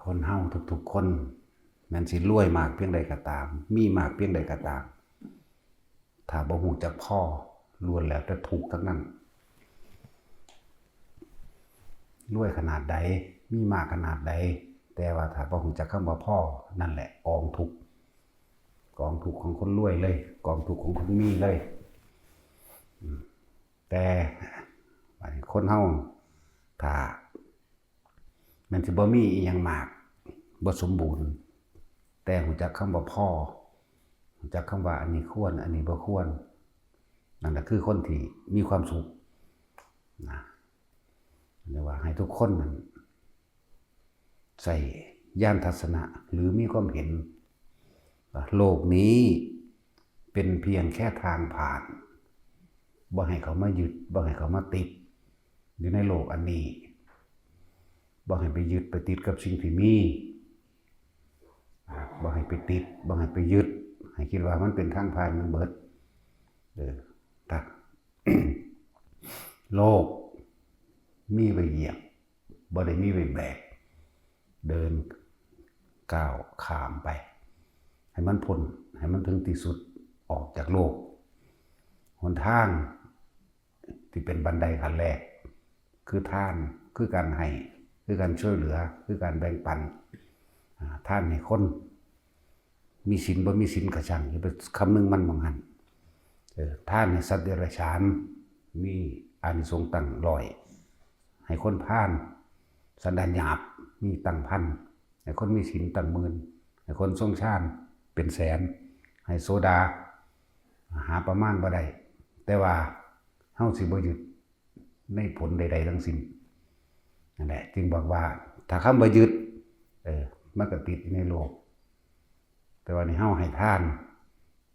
คนเฮาทุกๆคนแม้นสิรวยมากเพียงใดก็ตามมีมากเพียงใดก็ตามถ้าบ่ฮู้จักพอล้วนแล้วแต่ทุกข์ทั้งนั้นรวยขนาดใดมีมากขนาดใดแต่ว่าถ้าบ่ฮู้จักคำว่าพอนั่นแหละกองทุกข์ของคนรวยเลยกองทุกข์ของคนมีเลยแต่คนเฮาถ้ามันสิบ่มีอีหยังมากบ่สมบูรณ์แต่รู้จักคำว่าพอรู้จักคำว่าอันนี้ควรอันนี้บ่ควรนั่นแหละคือคนที่มีความสุขนะเรียกว่าให้ทุกคนนั้นใส่ญาณทัศนะหรือมีความเห็นว่าโลกนี้เป็นเพียงแค่ทางผ่านบ่ให้เขามายึดบ่ให้เขามาติดอยู่ในโลกอันนี้บ่ให้ไปยึดไปติดกับสิ่งที่มีบ่ให้ไปติดบ่ให้ไปยึดให้คิดว่ามันเป็นทางผ่านมันเบิดถ้า โลกมีไว้เหยียบบ่ได้มีไว้แบกเดินก้าวข้ามไปให้มันพ้นให้มันถึงที่สุดออกจากโลกหนทางที่เป็นบันไดขั้นแรกคือทานคือการให้คือการช่วยเหลือคือการแบ่งปันท่านให้คนมีศีลบ่มีศีลก็ช่างอย่าไปคำนึงมันบางหันท่านให้สัตว์เดรัจฉานมีอานิสงส์ตั้ง100ให้คนพาลสันดานหยาบมีตั้งพันให้คนมีศีลตั้งหมื่นให้คนทรงฌานเป็นแสนให้โซดาหาประมาณบ่ได้แต่ว่าเฮาสิบ่ยึดในผลใดๆทั้งสิ้นนั่นแหละจึงบอกว่าถ้าคำว่ายึดมันก็ติดในโลกแต่ว่านี่เฮาให้ทาน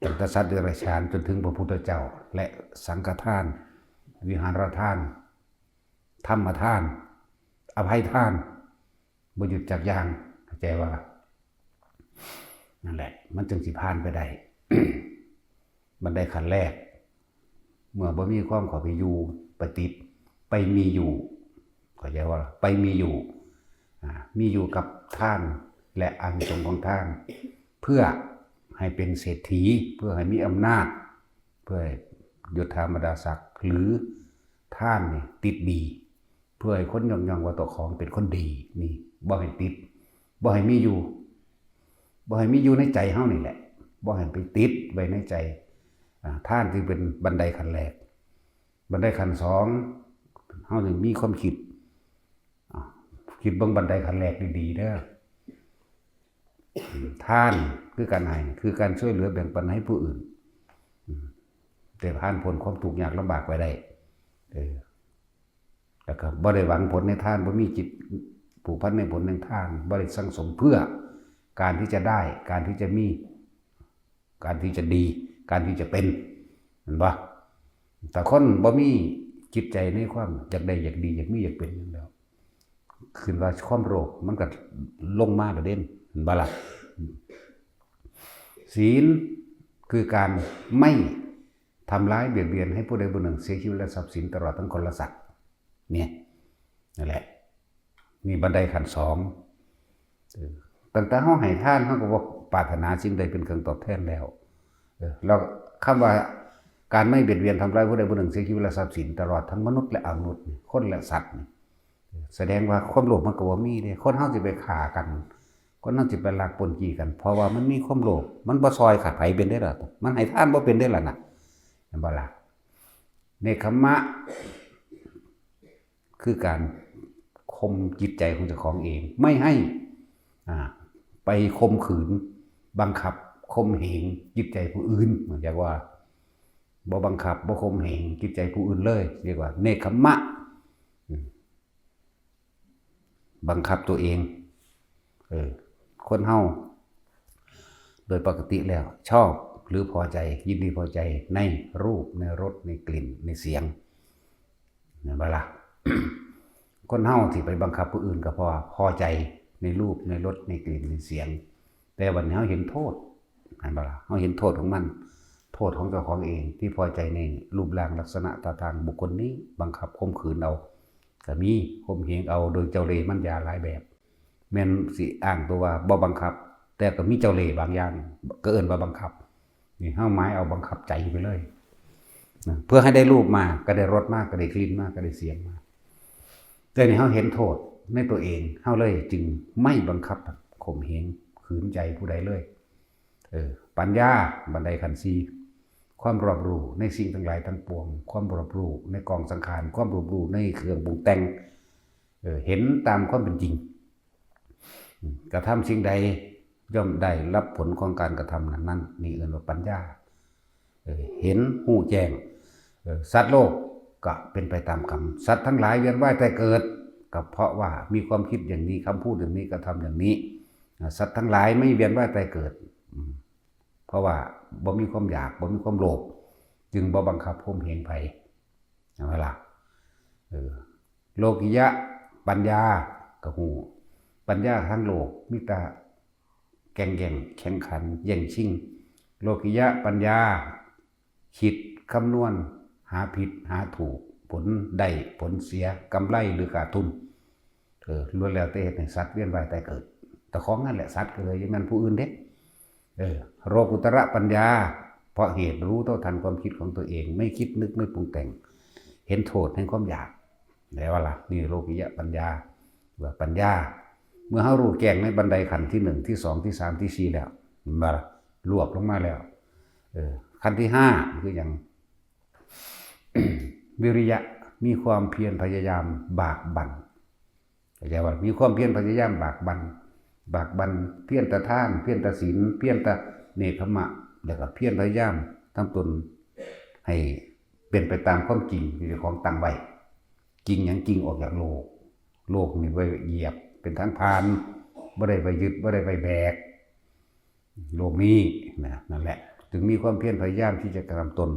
ตั้งแต่สัตว์เดรัจฉานจนถึงพระพุทธเจ้าและสังฆทานวิหารทานธรรมทานอภัยทานบ่หยุดจากอย่างเข้าใจว่านั่นแหละมันจึงสิผ่านไปได้ บันไดขั้นแรกเมื่อบ่มีความเข้าไปอยู่ไปติดไปมีอยู่เข้าใจว่าไปมีอยู่กับท่านและอานิสงส์ของท่านเพื่อให้เป็นเศรษฐีเพื่อให้มีอำนาจเพื่อยศถาบรรดาศักดิ์หรือท่านนี่ติดดีเพื่อให้คนยองว่าตัวของเป็นคนดีนี่บ่ให้ติดบ่ให้มีอยู่ในใจเฮานี่แหละบ่ให้ไปติดไว้ในใจท่านที่เป็นบันไดขั้นแรกบันไดขั้นสองเฮาถึงมีความคิดเบิ่งบันไดขั้นแรกดีๆเด้อท่านคือการให้คือการช่วยเหลือแบ่งปันให้ผู้อื่นแต่ผ่านพ้นความทุกข์ยากลำบากไปได้แล้วก็บ่ได้หวังผลในทานบ่มีจิตผูกพันในผลในทานบ่ได้สังสมเพื่อการที่จะได้การที่จะมีการที่จะดีการที่จะเป็นเห็นบ่แต่คนบ่มีจิตใจในความอยากได้อยากดีอยากมีอยากเป็นอย่างเดียวขึ้นว่าความโลภมันก็ลงมาประเด็นเห็นบ่ล่ะศีลคือการไม่ทำร้ายเบียดเบียนให้ผู้ใดผู้หนึ่งเสียชีวิตและทรัพย์สินตลอดทั้งคนและสัตว์เนี่ยนั่นแหละมีบันไดขั้นสองตั้งแต่เฮาให้ทานเฮาก็บ่ปรารถนาสิ่งใดเป็นเครื่องตอบแทนแล้วเราคำว่าการไม่เบียดเบียนทำร้ายผู้ใดผู้หนึ่งเสียชีวิตและทรัพย์สินตลอดทั้งมนุษย์และอมนุษย์คนและสัตว์แสดงว่าความโลภมันก็บ่มีเด้คนเฮาสิไปฆ่ากันคนเฮาสิไปลักปล้นจี้กันเพราะว่ามันมีความโลภมันบ่ซอยขาดไผเป็นได้ล่ะมันให้ทานบ่เป็นได้ล่ะน่ะเห็นบ่ล่ะเนกขัมมะคือการข่มจิตใจของเจ้าของเองไม่ให้ไปข่มขืนบังคับข่มเหงจิตใจผู้อื่นเหมือนกับว่าบ่บังคับบ่ข่มเหงจิตใจผู้อื่นเลยเรียกว่าเนกขัมมะบังคับตัวเองคนเฮาโดยปกติแล้วชอบหรือพอใจยินดีพอใจในรูปในรสในกลิ่นในเสียงนั่นบ่ล่ะ คนเฮาที่ไปบังคับผู้อื่นก็พอใจในรูปในรสในกลิ่นในเสียงแต่วันนี้เฮาเห็นโทษนั่นบ่ล่ะเฮาเห็นโทษของมันโทษของเจ้าของเองที่พอใจในรูปร่างลักษณะท่าทางบุคคลนี้บังคับข่มขืนเอาก็มีข่มเหงเอาโดยเจ้าเล่ห์มันยาหลายแบบ แม่นสิอ้างตัวว่าบ่บังคับแต่ก็มีเจ้าเล่ห์บางอย่างก็เอิ้นว่าบังคับนี่เฮาหมายเอาบังคับใจไปเลยนะเพื่อให้ได้รูปมาก็ได้รสมาก็ได้กลิ่นมาก็ได้เสียงมาแต่นี่เฮาเห็นโทษในตัวเองเฮาเลยจึงไม่บังคับข่มเหงขืนใจผู้ใดเลยปัญญาบันไดขันธ์ 4ความรอบรู้ในสิ่งทั้งหลายทั้งปวงความรอบรู้ในกองสังขารความรอบรู้ในเครื่องปรุงแต่งเห็นตามความเป็นจริงกระทำสิ่งใดย่อมได้รับผลของการกระทำนั้นนี่เรียกว่าปัญญาเห็นหูแจ้งสัตว์โลกก็เป็นไปตามกรรมสัตว์ทั้งหลายเวียนว่ายแต่เกิดก็เพราะว่ามีความคิดอย่างนี้คำพูดอย่างนี้กระทำอย่างนี้สัตว์ทั้งหลายไม่เวียนว่ายแต่เกิดเพราะว่าบ่มีความอยากบ่มีความโลภจึงบ่บังคับข่มเหงไผเอาล่ะโลกิยะปัญญาก็ฮู้ปัญญาทางโลกมีแต่แข่งขันแย่งชิงโลกิยะปัญญาคิดคำนวณหาผิดหาถูกผลได้ผลเสียกำไรหรือขาดทุนล้วนแล้วแต่เหตุให้สัตว์เวียนว่ายตายเกิดแต่ของนั่นแหละสัตว์ก็เลยยังนั้นผู้อื่นเด้โลกุตระปัญญาเพราะเหตุรู้เท่าทันความคิดของตัวเองไม่คิดนึกไม่ปรุงแต่งเห็นโทษแห่งความอยากแล้วล่ะนี่โลกิยะปัญญาว่าปัญญาเมื่อเฮารู้แจ้งในบันไดขันธ์ที่ 1 ที่ 2 ที่ 3 ที่ 4แล้วมารวบลงมาแล้วขั้นที่5คืออย่าง วิริยะมีความเพียรพยายามบากบั่นเข้าใจว่ามีความเพียรพยายามบากบั่นเพียรแต่ทานเพียรแต่ศีลเพียรแต่เนกขมะแล้วก็เพียรพยายามทำตนให้เป็นไปตามความจริงที่เจ้าของตั้งไว้จริงหยังจริงออกจากโลกนี่ไว้เหยียบเป็นทางผ่านบ่ได้ไปยึดบ่ได้ไปแบกโลกนี้นั่นแหละจึงมีความเพียรพยายามที่จะกระทำตน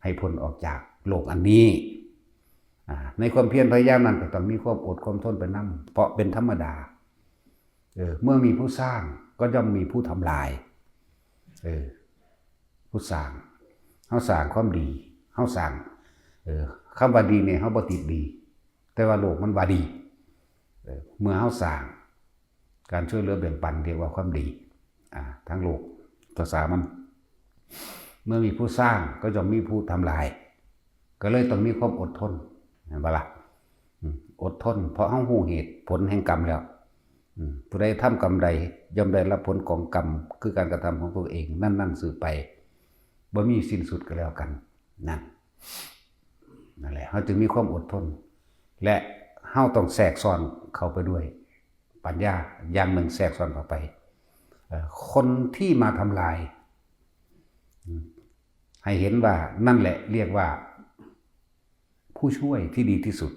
ให้พ้นออกจากโลกอันนี้ในความเพียรพยายามนั้นก็ต้องมีความอดความทนเป็นนำเพราะเป็นธรรมดาเมื่อมีผู้สร้างก็ย่อมมีผู้ทำลายผู้สร้างเฮาสร้างความดีเฮาสร้างคำว่าดีเนี่ยเฮาบ่ติดดีแต่ว่าโลกมันว่าดีเมื่อเฮาสร้างการช่วยเหลือแบ่งปันเรียกว่าความดีทั้งโลกภาษามันเมื่อมีผู้สร้างก็ย่อมมีผู้ทำลายก็เลยต้องมีความอดทนเห็นปะล่ะอดทนเพราะเฮาฮู้เหตุผลแห่งกรรมแล้วผู้ใดทำกรรมใดย่อมได้รับผลของกรรมคือการกระทำของตัวเองนั่นสืบไปบ่มีสิ้นสุดก็แล้วกันนั่นแหละเฮาจึงมีความอดทนและเฮาต้องแทรกซ้อนเข้าไปด้วยปัญญาอย่างหนึ่งแทรกซ้อนเข้าไปคนที่มาทำลายให้เห็นว่านั่นแหละเรียกว่าผู้ช่วยที่ดีที่สุด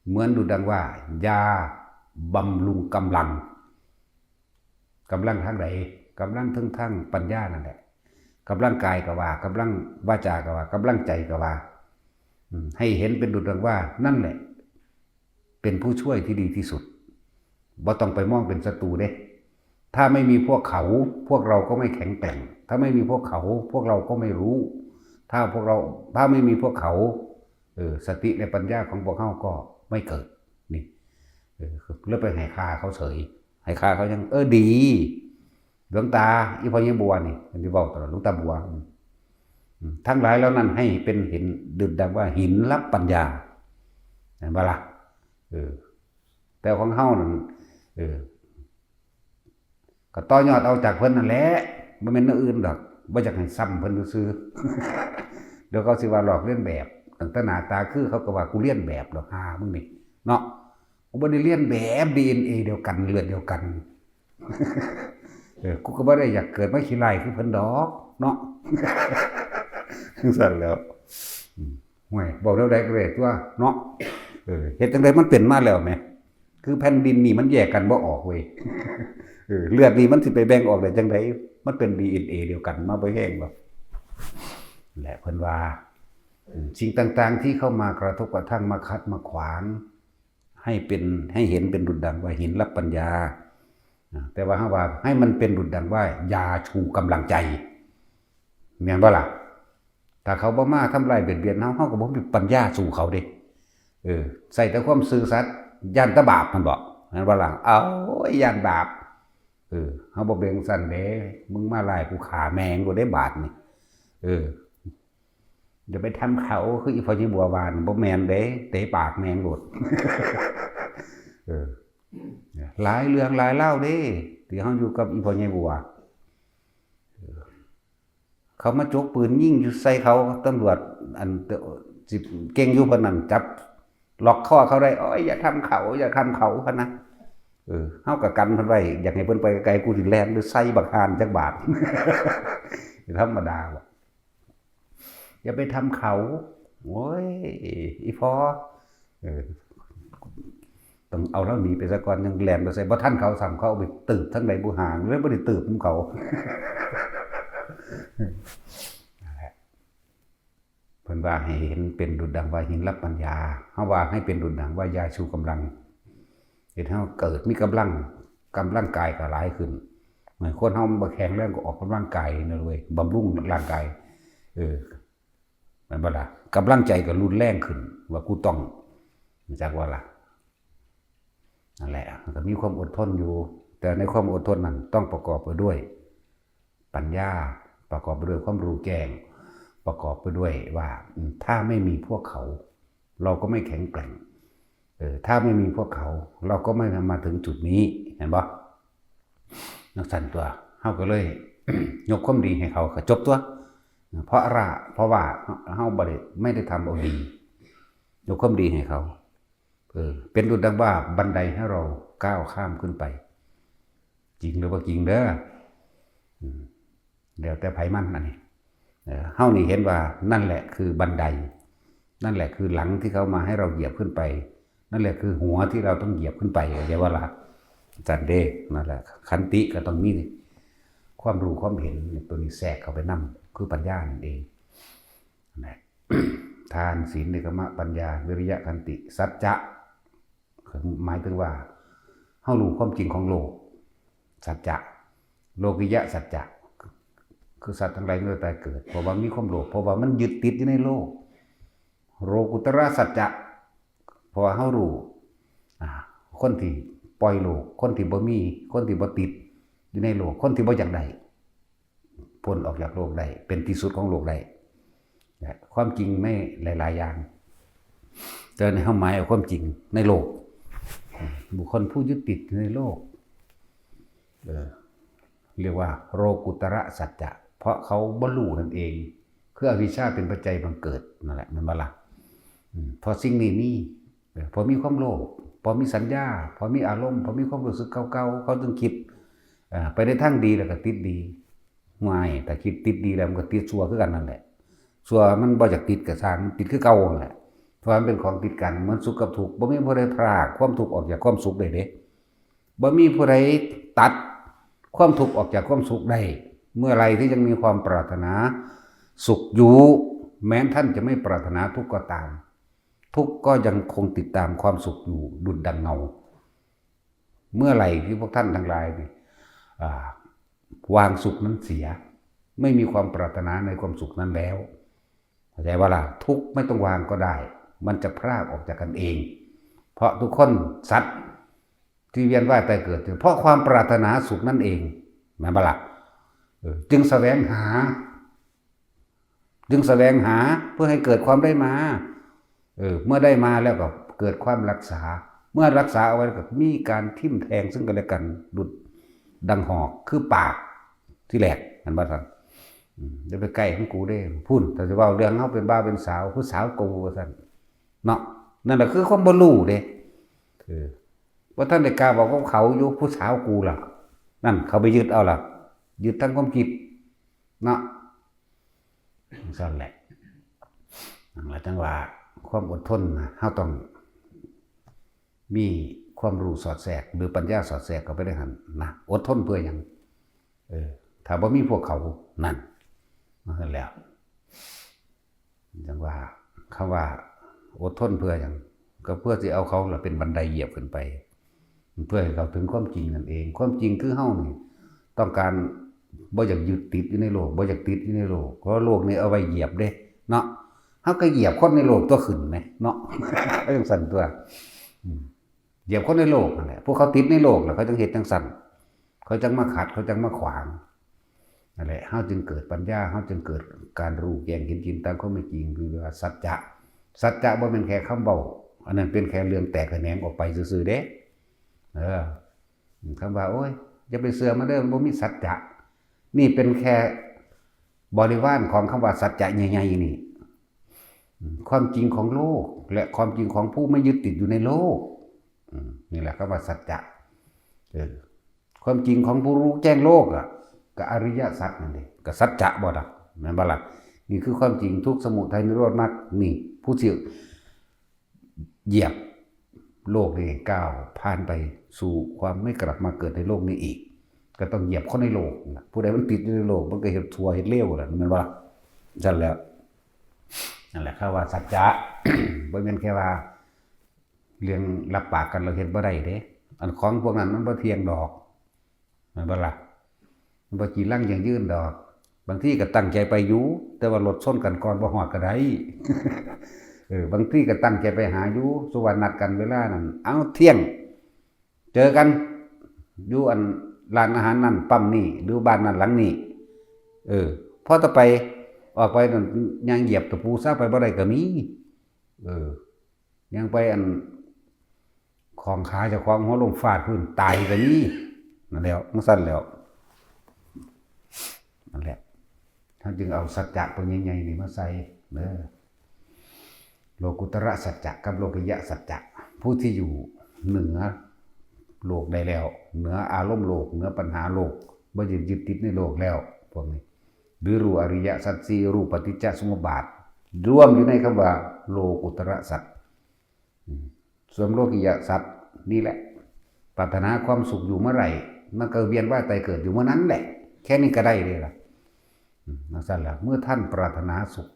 เหมือนดูดังว่ายาบำรุงกำลังทางใดกำลังทั้งปัญญานั่นแหละกำลังกายก็ว่ากำลังวาจาก็ว่ากำลังใจก็ว่าให้เห็นเป็นดุจดังว่านั่นแหละเป็นผู้ช่วยที่ดีที่สุดบ่ต้องไปมองเป็นศัตรูเด้ถ้าไม่มีพวกเขาพวกเราก็ไม่แข็งแกร่งถ้าไม่มีพวกเขาพวกเราก็ไม่รู้ถ้าไม่มีพวกเขาสติและปัญญาของพวกเขาก็ไม่เกิดนี่เลือกไปให้ค่าเขาเฉยให้ค่าเขายังดีหลวงตาอีพ่อยังบัวนี่ที่บอกตลอดหลวงตาบัวทั้งหลายแล้วนั้นให้เป็นเห็นดึกดังว่าหินรับปัญญาเห็นปะล่ะแต่ของเฮานั่นก็ต่อยอดเอาจากเพิ่นนั่นแหละบ่แม่นอื่นดอกบ่อยากให้ซ้ำเพิ่นซื่อเดี๋ยวเขาสิว่าหลอกเลียนแบบตั้งแต่หน้าตาคือเขาก็ว่ากูเลียนแบบดอกมึงนี่เนาะกูบ่ได้เลียนแบบ DNA เดียวกันเลือดเดียวกันกูก็บ่ได้อยากเกิดมาขี้ไล่คือเพิ่นดอกเนาะสั่นแล้วห่วยบอกแล้วได้ก็ได้ตัวเนาะเฮ็ดจังได๋มันเป็นมาแล้วแหมคือแผ่นดินนี่มันแยกกันบ่ออกเว้ยเลือดนี่มันสิไปแบ่งออกได้จังได๋มันเป็น DNA เดียวกันมาบ่แห้งบ่แหละเพิ่นว่าสิ่งต่างๆที่เข้ามากระทบกระทั่งมาคัดมาขวางให้เห็นเป็นดุจดังว่าหินรับปัญญาแต่ว่าให้มันเป็นดุจดังว่ายาชูกำลังใจแม่นบ่ล่ะถ้าเขาบ่มาทำลายเบียดเฮาก็บ่มีปัญญาสู้เขาเด้ใส่แต่ความซื่อสัตย์ย่านตะบาปมันบ่ งั้นว่าหลังเอาย่านบาปเฮาบ่เบ่งสั่นเด้มึงมาไล่กูขาแมงกูได้บาทนี่อย่าไปทำเขาคืออีพ่อยี่บัววานบ่แม่นเด้เตะปากแมงโลดหลายเรื่องหลายเล่าเด้ที่เฮาอยู่กับอีพ่อยี่บัวเขามาจกปืนยิงอยู่ใส่เขาตำรวจอันสิเก่งอยู่เพิ่นนั่นจับล็อกคอเขาได้โอ้ยอย่าทำเขาอย่าทำเขาพะนะเฮาก็กันเพิ่นไว้อยากให้เพิ่นไปไกลกูสิแล่นหรือใส่บักหานจักบาทธรรมดาบ่อย่าไปทำเขาโอ้ยอีพอต้องเอาแล้วหนีไปซะก่อนยังแล่นไปใส่บ่ทันเขาซ้ํเขาเอาไปตืบทั้งใดบ่ห่างเลยบ่ได้ตืบนำเขาเพิ่นว่าให้เห็นเป็นดุจดังว่าหินรับปัญญาเฮาว่าให้เป็นดุจดังว่ายาชูกำลังเฮ็ดให้เฮาเกิดมีกำลังกายก็หลายขึ้นเหมือนคนเฮาบ่แข็งแรงก็ออกกำลังกายนั่นเว้ยบำรุงร่างกายแม่นบ่ล่ะกำลังใจก็รุนแรงขึ้นว่ากูต้องจักว่าล่ะนั่นแหละมันก็มีความอดทนอยู่แต่ในความอดทนนั้นต้องประกอบไปด้วยปัญญาประกอบไปด้วยความรู้แจ้งประกอบไปด้วยว่าถ้าไม่มีพวกเขาเราก็ไม่แข็งแกร่งถ้าไม่มีพวกเขาเราก็ไม่มาถึงจุดนี้เห็นบ่นักสั่นตัวเฮาก็เลย ยกความดีให้เขาก็จบตัวเพราะว่าเฮาไม่ได้ทำเอาดียกความดีให้เขาเป็นดุจดังว่าบันไดให้เราก้าวข้ามขึ้นไปจริงหรือว่าจริงเด้อเดี๋ยวแต่ไผมันอันนี้เฮานี่เห็นว่านั่นแหละคือบันไดนั่นแหละคือหลังที่เขามาให้เราเหยียบขึ้นไปนั่นแหละคือหัวที่เราต้องเหยียบขึ้นไปเดี๋ยวว่าล่ะจันเด้นั่นแหละขันติก็ต้องมีความรู้ความเห็นตัวนี้แทรกเข้าไปนำคือปัญญานั่นเองนะทานศีลเนกมะปัญญาวิริยะขันติสัจจะหมายถึงว่าเฮารู้ความจริงของโลกสัจจะโลกิยะสัจจะคือสัตว์ทั้งหลายเมื่อตายเกิดเพราะว่ามีความโลภเพราะว่ามันยึดติดอยู่ในโลกโลกุตระสัจจะเพราะว่าเฮารู้คนที่ปล่อยโลกคนที่บ่มีคนที่บ่ติดอยู่ในโลกคนที่บ่อยากได้พ้นออกจากโลกได้เป็นที่สุดของโลกได้ความจริงไม่หลายๆอย่างแต่ในเฮาหมายเอาความจริงในโลกบุคคลผู้ยึดติดในโลกเรียกว่าโลกุตระสัจจะเพราะเขาบ่รู้นั่นเองคืออวิชชาเป็นปัจจัยบังเกิดนั่นแหละมันบ่ล่ะพอสิ่งนี้มีพอมีความโลภพอมีสัญญาพอมีอารมณ์พอมีความรู้สึกเก่าๆเขาจึงคิดไปในทางดีแล้วก็ติดดีง่ายแต่คิดติดดีแล้วมันก็ติดชั่วคือกันนั่นแหละชั่วมันบ่อยากติดกับทางติดคือเก่านั่นแหละเพราะมันเป็นของติดกันเหมือนสุขกับทุกข์บ่มีผู้ใดพรากความทุกข์ออกจากความสุขได้เด้บ่มีผู้ใดตัดความทุกข์ออกจากความสุขได้เมื่อไรที่ยังมีความปรารถนาสุขอยู่แม้ท่านจะไม่ปรารถนาทุกข์ก็ตามทุกข์ก็ยังคงติดตามความสุขอยู่ดุจดังเงาเมื่อไหร่ที่พวกท่านทั้งหลายนี่วางสุขนั้นเสียไม่มีความปรารถนาในความสุขนั้นแล้วเข้าใจว่าล่ะทุกข์ไม่ต้องวางก็ได้มันจะพรากออกจากกันเองเพราะทุกคนสัตว์ที่เวียนว่ายตายเกิดเพราะความปรารถนาสุขนั่นเองแม่นบ่ล่ะจึงแสวงหาเพื่อให้เกิดความได้มาเมื่อได้มาแล้วก็เกิดความรักษาเมื่อรักษาเอาไว้ก็มีการทิ่มแทงซึ่งกันและกันดุจดังหอกคือปากที่แหลกมันบ่ซั่นเดี๋ยวไปใกล้ของกูได้พูดแต่จะว่าเรื่องเฮาเป็นบ้าเป็นสาวผู้สาวกูว่าซั่นเนาะนั่นแหละคือความบ่รู้เด้ว่าท่านได้กล้าบอกว่าเขาอยู่ผู้สาวกูล่ะนั่นเขาไปยึดเอาล่ะยึดทั้งความคิดเนาะสั่นแหละนั่นแหละจังว่าความอดทนเฮาต้องมีความรู้สอดแทรกหรือปัญญาสอดแทรกเข้าไปได้หั่นนะอดทนเพื่อหยังถ้าบ่มีพวกเขานั่นนั่นแล้วจังว่าคำว่าอดทนเพื่อหยังก็เพื่อสิเอาเขาล่ะเป็นบันไดเหยียบขึ้นไปเพื่อให้เราถึงความจริงนั่นเองความจริงคือเฮานี่ต้องการบ่อยากยึดติดอยู่ในโลกบ่อยากติดอยู่ในโลกเพราะโลกนี้เอาไว้เหยียบเด้เนาะเฮาก็เหยียบคนในโลกตัวขึ้นไหมเนาะก็จังซั่นตัว เหยียบคนในโลกนั่นแหละพวกเขาติดในโลกแล้วเขาจึงเฮ็ดจังสั่นเขาจึงมาขัดเขาจึงมาขวางนั่นแหละเฮาจึงเกิดปัญญาเฮาจึงเกิดการรู้แจ้งเห็นจริงตามความเป็นจริงคือว่าสัจจะบ่แม่นแค่คำเว้าอันนั้นเป็นแค่เรื่องแตกแขนงออกไปซื่อๆเด้คำว่าโอ้ยอย่าไปเสื่อมาเด้อมันบ่มีสัจจะนี่เป็นแค่บริวารของคำว่าสัจจะใหญ่ๆนี่ความจริงของโลกและความจริงของผู้ไม่ยึดติดอยู่ในโลกนี่แหละคำว่าสัจจะความจริงของผู้รู้แจ้งโลกก็อริยสัจนั่นเองก็สัจจะบ่ล่ะแม่นบ่ล่ะนี่คือความจริงทุกข์สมุทัยนิโรธมรรคนี่ผู้ที่เหยียบโลกนี่ก้าวผ่านไปสู่ความไม่กลับมาเกิดในโลกนี้อีกก็ต้องเหยียบเข้าในโลกผู้ใดมันติดอยู่ในโลกมันก็เฮ็ดชั่วเฮ็ดเลวล่ะแม่นบ่ล่ะนั่นแหละคำว่าสัจจะ บ่แม่นแค่ว่าเรื่องรับปากกันเราเฮ็ดบ่ได้เด้อันของพวกนั้นมันบ่เที่ยงดอกแม่นบ่ล่ะมันบ่จีรังอย่างยืนดอกบางทีก็ตั้งใจไปอยู่แต่ว่ารถชนกันก่อนบ่ฮอดก็ได้ บางทีก็ตั้งใจไปหาอยู่สุวรรณนัดกันเวลานั้นเอาเที่ยงเจอกันอยู่อันร้านอาหารนั่นปั๊มนี่หรือบ้านนั่นหลังนี้พอต่อไปออกไปนั่นยังเหยียบตะปูซะไปบ่ได้ก็มียังไปอันของขาเจ้าของหัวลงฟาดพื้นตายก็มีนั่นแล้วมันสั่นแล้วนั่นแหละท่านจึงเอาสัจจะตัวใหญ่ๆนี่มาใส่เด้อโลกุตระสัจจะกับโลกิยะสัจจะผู้ที่อยู่เหนือโลกได้แล้วเหนืออารมณ์โลกเหนือปัญหาโลกบ่ยึดติดในโลกแล้วพวกนี้หรือรู้อริยสัจสี่รู้ปฏิจจสมุปบาทรวมอยู่ในคำว่าโลกุตระสัจส่วนโลกิยะสัจนี่แหละปรารถนาความสุขอยู่เมื่อไหร่มันก็เวียนว่ายตายเกิดอยู่เมื่อนั้นแหละแค่นี้ก็ได้เลยล่ะนั่นสั่นล่ะเมื่อท่านปรารถนาสุข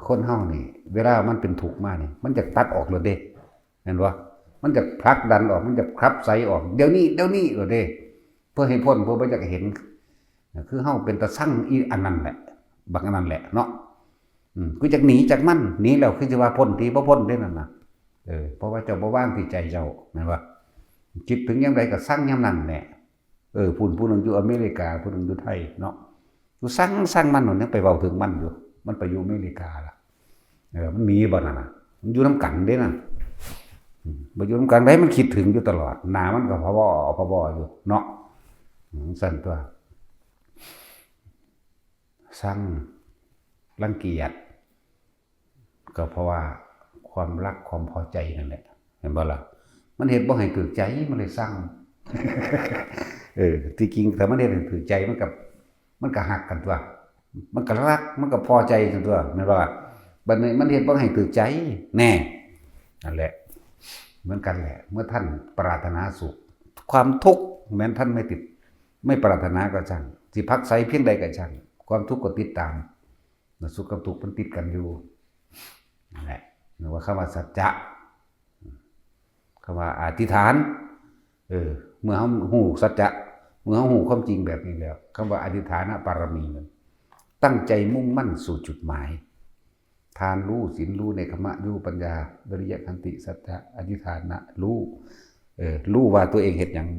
คนเฮานี่เวลามันเป็นทุกข์มานี่มันจะตัดออกเลยเด้เห็นบ่มันจะผลักดันออกมันจะขับไสออกเดี๋ยวนี้เลยเด้เพื่อให้พ้นเพื่อบ่จะเห็นคือเฮาเป็นตาสั่งอีอันนั้นแหละบักอันนั้นแหละเนาะกูจะหนีจากมันหนีแล้วคือสิว่าพ้นที่บ่พ้นเด้นั่นน่ะเพราะว่าเจ้าบ่ว่างที่ใจเจ้าแม่นบ่คิดถึงยามใดก็สั่งยามนั้นแหละผู้นึงอยู่อเมริกาผู้นึงอยู่ไทยเนาะอยู่สั่งมันนั่นยังไปเว้าถึงมันอยู่มันไปอยู่อเมริกาล่ะมันมีบ่นั่นน่ะมันอยู่นำกันเด้นั่นบ่อยู่นำกันได้มันคิดถึงอยู่ตลอดหน้ามันก็พะบ่อยู่เนาะสั่นตัวสั่งรังเกียจก็เพราะว่าความรักความพอใจนั่นแหละเห็นบ่ล่ะมันเฮ็ดบ่ให้ถูกใจมันเลยสั่ง ที่จริงถ้ามันเฮ็ดให้ถูกใจมันก็ฮักกันตัวมันก็รักมันก็พอใจกันตัวแม่นบ่ล่ะบัดนี้มันเฮ็ดบ่ให้ถูกใจแน่นั่นแหละเหมือนกันแหละเมื่อท่านปรารถนาสุขความทุกข์แม้ท่านไม่ติดไม่ปรารถนาก็ช่างสิพักไสเพียงใดก็ช่างความทุกข์ก็ติดตามสุขกับทุกข์มันติดกันอยู่นั่นแหละเรียกว่าคำว่าสัจจะคำว่าอธิษฐานเมื่อเฮาฮู้สัจจะเมื่อเฮาฮู้ความจริงแบบนี้แล้วคำว่าอธิษฐานบารมีนั้นตั้งใจมุ่งมั่นสู่จุดหมายทานรู้ศีลรู้เนกขมะรู้ปัญญาวิริยะขันติสัจจะอธิษฐานะรู้ว่าตัวเองเฮ็ดหยัง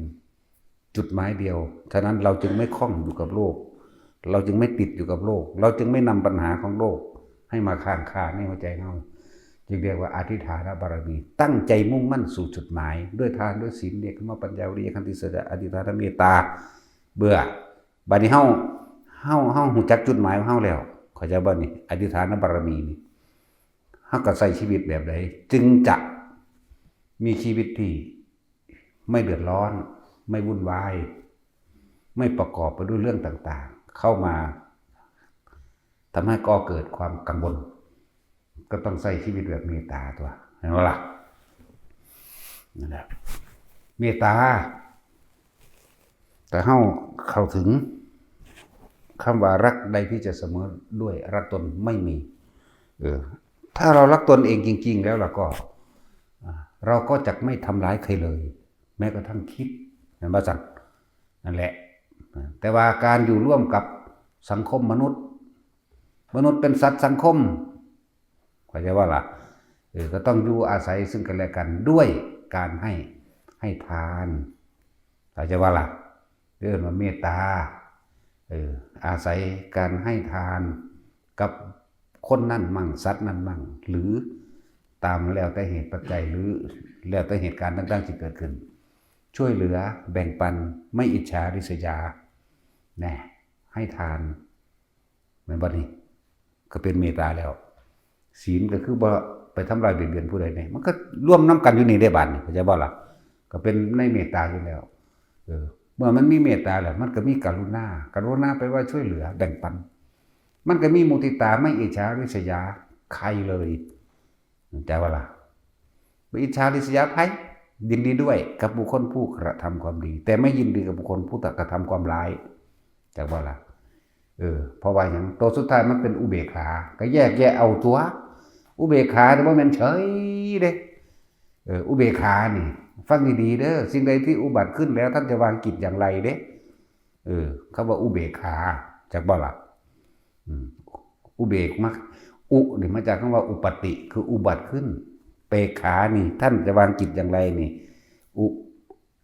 จุดหมายเดียวฉะนั้นเราจึงไม่คล้องอยู่กับโลกเราจึงไม่ติดอยู่กับโลกเราจึงไม่นำปัญหาของโลกให้มาค้างคาในหัวใจเราจึงเรียกว่าอธิษฐานบารมีตั้งใจมุ่งมั่นสู่จุดหมายด้วยทานด้วยศีลเนกขมะปัญญาวิริยะขันติสัจจะอธิษฐานเมตตาเบื่อบัดนี้เฮาฮู้จักจุดหมายของเฮาแล้วเข้าใจบ่นี่อธิษฐานบารมีนี่เฮาก็ใช้ชีวิตแบบใดจึงจะมีชีวิตที่ไม่เดือดร้อนไม่วุ่นวายไม่ประกอบไปด้วยเรื่องต่างๆเข้ามาทำให้ก่อเกิดความกังวลก็ต้องใช้ชีวิตแบบเมตตาตัวเห็นไหมล่ะนั่นแหละเมตตาแต่เข้าถึงคำว่ารักใดที่จะเสมอด้วยรักตนไม่มีถ้าเรารักตนเองจริงๆแล้วเราก็จะไม่ทำร้ายใครเลยแม้กระทั่งคิดเห็นไหมจังนั่นแหละแต่ว่าการอยู่ร่วมกับสังคมมนุษย์เป็นสัตว์สังคมเข้าใจว่าล่ะก็ต้องอยู่อาศัยซึ่งกันและกันด้วย การให้ทานเข้าใจว่าล่ะเรียกว่าเมตตาอาศัยการให้ทานกับคนนั่นมั่งสัตว์นั่นมั่งหรือตามแล้วแต่เหตุปัจจัยหรือแล้วแต่เหตุการณ์ต่างๆที่เกิดขึ้นช่วยเหลือแบ่งปันไม่อิจฉาริษยาแน่ให้ทานเหมือนบัดนี้ก็เป็นเมตตาแล้วศีลก็คือบ่ไปทำลายเบียดเบียนผู้ใดเนี่ยมันก็ร่วมน้ำกันอยู่นี่ได้บัดนี่เข้าใจบ่ล่ะก็เป็นในเมตตาอยู่แล้วเมื่อมันมีเมตตาแล้วมันก็มีกรุณาแปลว่าช่วยเหลือแบ่งปันมันก็มีมุทิตาไม่อิจฉาริษยาใครเลยแต่ว่าล่ะไม่อิจฉาริษยาใครยินดีด้วยกับบุคคลผู้กระทำความดีแต่ไม่ยินดีกับบุคคลผู้กระทำความร้ายแต่ว่าล่ะเพราะว่าอย่างตัวสุดท้ายมันเป็นอุเบกขาก็แยกเอาตัวอุเบกขาแต่ว่ามันเฉยเด้อุเบกขานี่ฟังดีๆเด้อสิ่งใดที่อุบัติขึ้นแล้วท่านจะวางกิจอย่างไรเด้เขาว่าอุเบกขาจากบ่ล่ะอุเบกมักอุนี่มาจากคำว่าอุปติคืออุบัติขึ้นเปกขานี่ท่านจะวางกิจอย่างไรนี่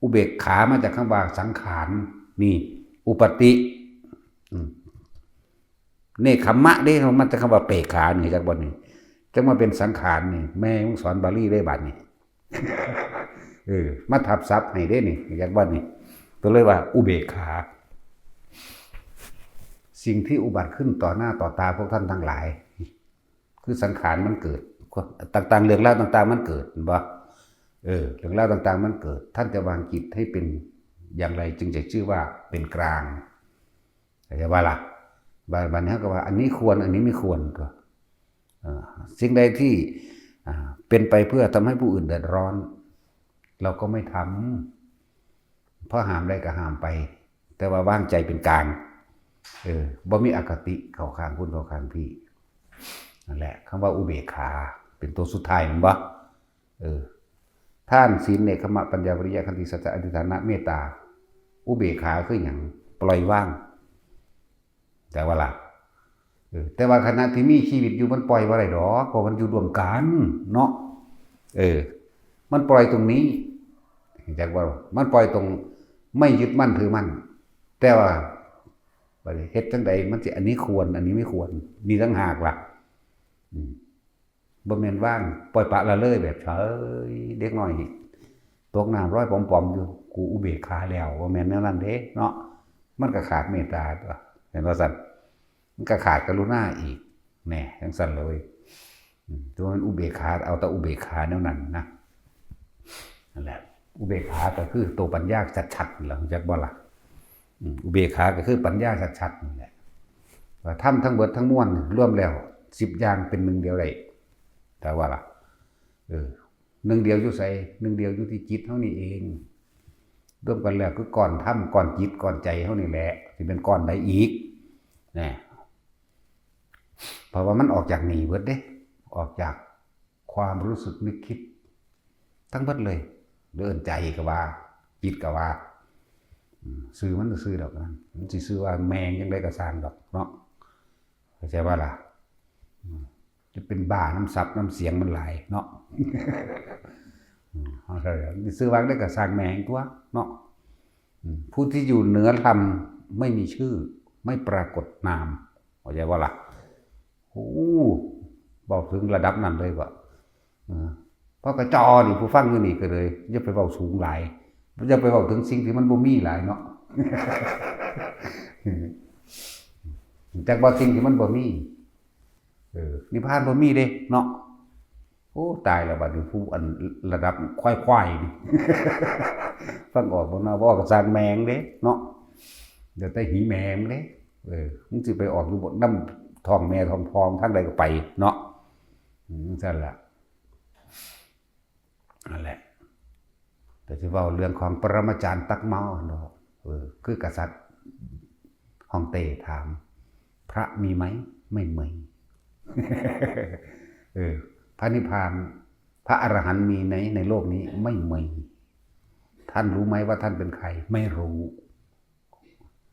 อุเบกขามาจากคำว่าสังขารนี่อุปติเนคขมมะเด้มันจะคำว่าเปกขานี่จากบ่นี่จะมาเป็นสังขารนี่แม่สอนบาลีได้บัดนี่มาทับซับให้ได้นี่จากบ่นี่ตัวเลยว่าอุเบกขาสิ่งที่อุบัติขึ้นต่อหน้าต่อตาพวกท่านทั้งหลายคือสังขารมันเกิดต่างๆเรื่องราวต่างๆมันเกิดบ่เรื่องราวต่างๆมันเกิดท่านจะวางจิตให้เป็นอย่างไรจึงจะชื่อว่าเป็นกลางแต่ว่าล่ะบางนี้ก็ว่าอันนี้ควรอันนี้ไม่ควรก็สิ่งใดที่เป็นไปเพื่อทำให้ผู้อื่นเดือดร้อนเราก็ไม่ทำเพราะห้ามได้ก็ห้ามไปแต่ว่าวางใจเป็นกลางบ่มีอคติเข้าข้างคุณเข้าข้างพี่นั่นแหละคำว่าอุเบกขาเป็นตัวสุดท้ายมันบ่ท่านศีลเนกขมะปัญญาวิริยะขันติสัจจะอธิฐานะเมตตาอุเบกขาคืออย่างปล่อยว่างแต่ว่าล่ะแต่ว่าขณะที่มีชีวิตอยู่มันปล่อยว่าอะไรดอกเพราะมันอยู่รวมกันเนาะมันปล่อยตรงนี้จากว่ามันปล่อยตรงไม่ยึดมั่นถือมั่นแต่ว่าเฮ็ดจังใดมันสิอันนี้ควรอันนี้ไม่ควรมีทั้งหากล่ะบ่แม่นว่างปล่อยปะละเลยแบบเฉยเด็กน้อยตกน้ำร้อยปอมๆอยู่กูอุเบกขาแล้วบ่แม่นแนวนั้นเด้เนาะมันก็ขาดเมตตาตัวเห็นว่าซั่นมันก็ขาดกรุณาอีกแน่จังซั่นเลยตัวมันอุเบกขาเอาแต่อุเบกขาแนวนั้นนะนั่นแหละอุเบกขาก็คือตัวปัญญาชัดๆหลังจากบ่ล่ะอุเบกขาก็คือปัญญาชัดๆนี่แหละว่าทำทั้งเบิดทั้งมวลรวมแล้ว10อย่างเป็นหนึ่งเดียวได้แต่ว่าล่ะหนึ่งเดียวอยู่ใส่หนึ่งเดียวอยู่ที่จิตเท่านี้เองรวมกันแล้วคือก่อนทำก่อนจิตก่อนใจเท่านี้แหละที่เป็นก้อนใดอีกนี่เพราะว่ามันออกจากหนีเบิดเด้ออกจากความรู้สึกนึกคิดทั้งเบิดเลยเดินใจก็ว่าจิตก็ว่าซื้อมันซื้อดอกนั้นมันสิซื้อว่าแมงยังได้กระสร้างดอกเนาะเข้าใจว่าล่ะจะเป็นบ้าน้ำซับน้ำเสียงมันหลายเนาะเอาใช่ซื้อวางได้กระสร้างแมงตัวเนาะผู้ที่อยู่เหนือธรรมไม่มีชื่อไม่ปรากฏนามเข้าใจว่าล่ะโอ้บอกถึงระดับนั้นเลยว่ะเพราะกระจอนี่ผู้ฟังอยู่นี่ก็เลยอย่าไปเบาสูงหลายอย่าไปเบาถึงสิ่งที่มันบ่มีหลายเนาะจากบ่สิ่งที่มันบ่มีนิพพานบ่มีเด้เนาะโอ้ตายแล้วบัดนี้ผู้อันระดับควายๆนี่ฟังออกบ่เนาะบ่ก็สร้างแมงเด้เนาะเดี๋ยวแต่หีแมงเด้มึงสิไปออกอยู่บนน้ำทองแม่ทองพองทางใดก็ไปเนาะนั่นแหละนั่นแหละแต่ที่ว่าเรื่องของปรมาจารย์ตักเมาเนาะคือกษัตริย์ฮ่องเต้ถามพระมีไหมไม่มีพระนิพพานพระอรหันต์มีในโลกนี้ไม่มีท่านรู้ไหมว่าท่านเป็นใครไม่รู้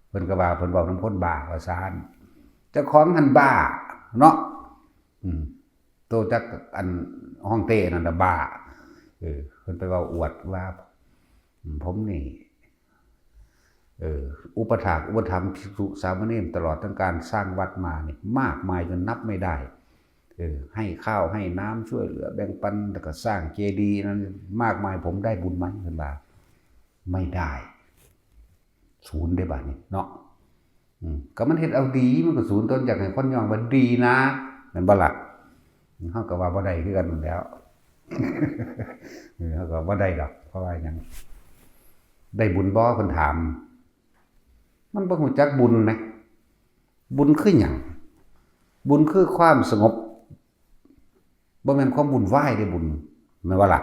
เพิ่นก็ว่าเพิ่นบอกน้ำพ้นบ้าว่าซานเจ้าของท่านบ้าเนาะโตจักอันฮ่องเต้นั่นน่ะบ้าเพิ่น พิ่นไปเว้าอวดว่าผมนี่อุปถากอุปถัมภ์ภิกษุสามเณรตลอดทั้งการสร้างวัดมานี่มากมายจนนับไม่ได้ให้ข้าวให้น้ำช่วยเหลือแบ่งปันแล้วก็สร้างเจดีย์นั้นมากมายผมได้บุญไหมเพิ่นว่าไม่ได้ศูนย์ได้บัดนี้เนาะก็มันเฮ็ดเอาดีมันก็ศูนย์ต้นจากให้คนยองว่าดีนะแม่นบ่ล่ะเฮาก็ว่าบ่ได้คือกันนั่นแหล้วเฮาก็บ่ได้ดอกเพราะว่าหยังได้บุญบ่เพิ่นถามมันบ่ฮู้จักบุญไหมบุญคือหยังบุญคือความสงบบ่แม่นความวุ่นวายเด้บุญแม่นบ่ล่ะ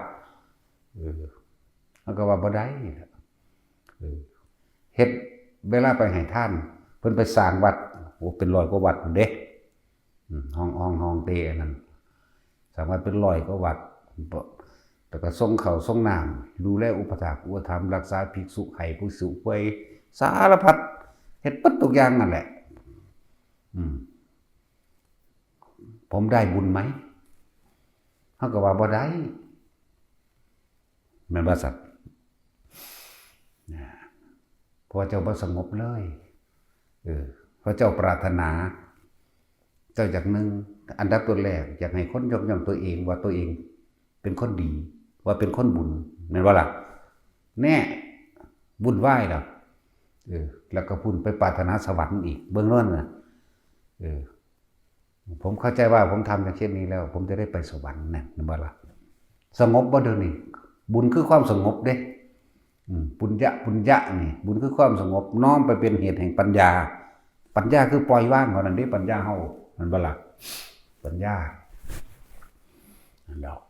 เฮาก็ว่าบ่ได้เฮ็ดเวลาไปให้ทานเพิ่นไปสร้างวัดโอ้เป็น100กว่าวัดพุ่นเด้ห้องเตอันนั้นสร้างวัดเป็น100กว่าวัดแล้วก็ส่งข้าวส่งน้ำดูแลอุปถากอุปถัมภ์รักษาภิกษุให้ผู้สูงวัยสารพัดเฮ็ดปัดทุกอย่างนั่นแหละผมได้บุญไหมเฮาก็ว่าบ่ได้แม่นบ่สัตว์เพราะเจ้าบ่สงบเลยเพราะเจ้าปรารถนาเจ้าอยากนึงอันดับตัวแรกอยากให้คนยกย่องตัวเองว่าตัวเองเป็นคนดีว่าเป็นคนบุญแม่นบ่ล่ะแน่บุญไหว้ล่ะแล้วก็พุ่นไปปรารถนาสวรรค์อีกเบื้องต้นน่ะผมเข้าใจว่าผมทำอย่างเช่นนี้แล้วผมจะได้ไปสวรรค์นะแม่นบ่ล่ะสงบบ่เดี๋ยวนี้บุญคือความสงบเด้ปุญญะนี่บุญคือความสงบน้อมไปเป็นเหตุแห่งปัญญาคือปล่อยว่างเท่านั้นเด้ปัญญาเฮามันบ่ล่ะปัญญานั่นดอก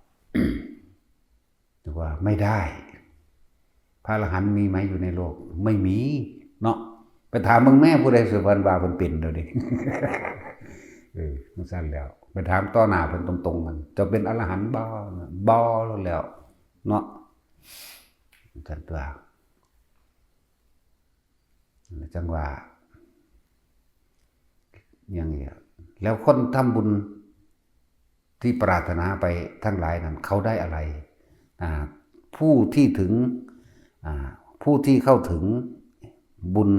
แต่ว่าไม่ได้พระอรหันต์มีไหมอยู่ในโลกไม่มีเนาะไปถามมึงแม่ผู้ใดสิเพิ่นว่าเพิ่นเป็นเด้อดิมันซั่นแล้วไปถามต่อหน้าเพิ่นตรงๆกันจะเป็นอรหันต์บ่แล้วเนาะจังตัวจังว่าอย่างนี้แล้วคนทำบุญที่ปรารถนาไปทั้งหลายนั้นเขาได้อะไรผู้ที่ถึงผู้ที่เข้าถึงบุญ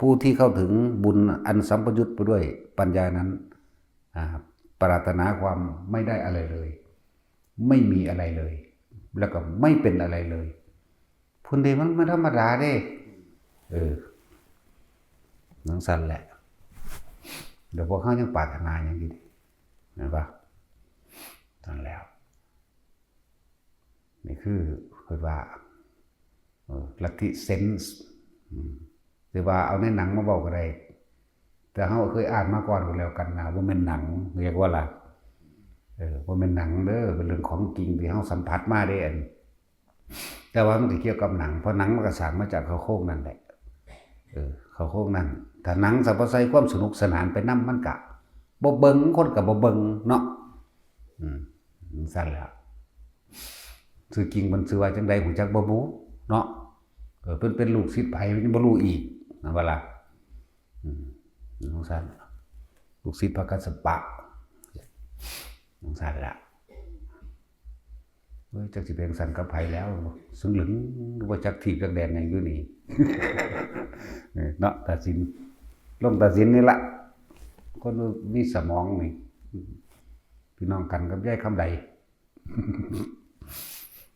ผู้ที่เข้าถึงบุญอันสัมปยุตไปด้วยปัญญานั้นปรารถนาความไม่ได้อะไรเลยไม่มีอะไรเลยแล้วก็ไม่เป็นอะไรเลยพุ่นเดมันไม่ธรรมดาเด้นั่งสั่นแหละเดี๋ยวพวกเขายังปรารถนาอย่างนี้เห็นปะนั่นแล้วนี่คือว่าลัทธิเซนส์หรือว่าเอาในหนังมาบอกก็ได้แต่เขาเคยอ่านมาก่อนแล้วกันนะว่าเป็นหนังเรียกว่าอะไรว่าเป็นหนังเด้อเป็นเรื่องของจริงที่เขาสัมผัสมาได้อันแต่ว่ามันเกี่ยวกับหนังเพราะหนังมันก็สร้างมาจากเขาโคกนั่นแหละเขาโคกนั่นถ้าหนังสับปะไซความสนุกสนานไปนั่มันกะบ่เบิงคนกับบ่เบิงเนาะสั่นแล้วสื่อจริงมันสื่อว่าจังใดหูจักบ่รู้เนาะเป็นลูกศิษย์ไผมันบ่รู้อีกนะว่าล่ะน้องสั่นลูกศิษย์พระกัสสปะน้องสั่นละจักสิเป็นสั่นกับไผแล้วสึงหลึงว่าจักถีบจักแดนอย่างอยู่นี่เนาะตัดสินลงตัดสินนี่ละคนมีสมองนี่พี่น้องกันกับยายคำใด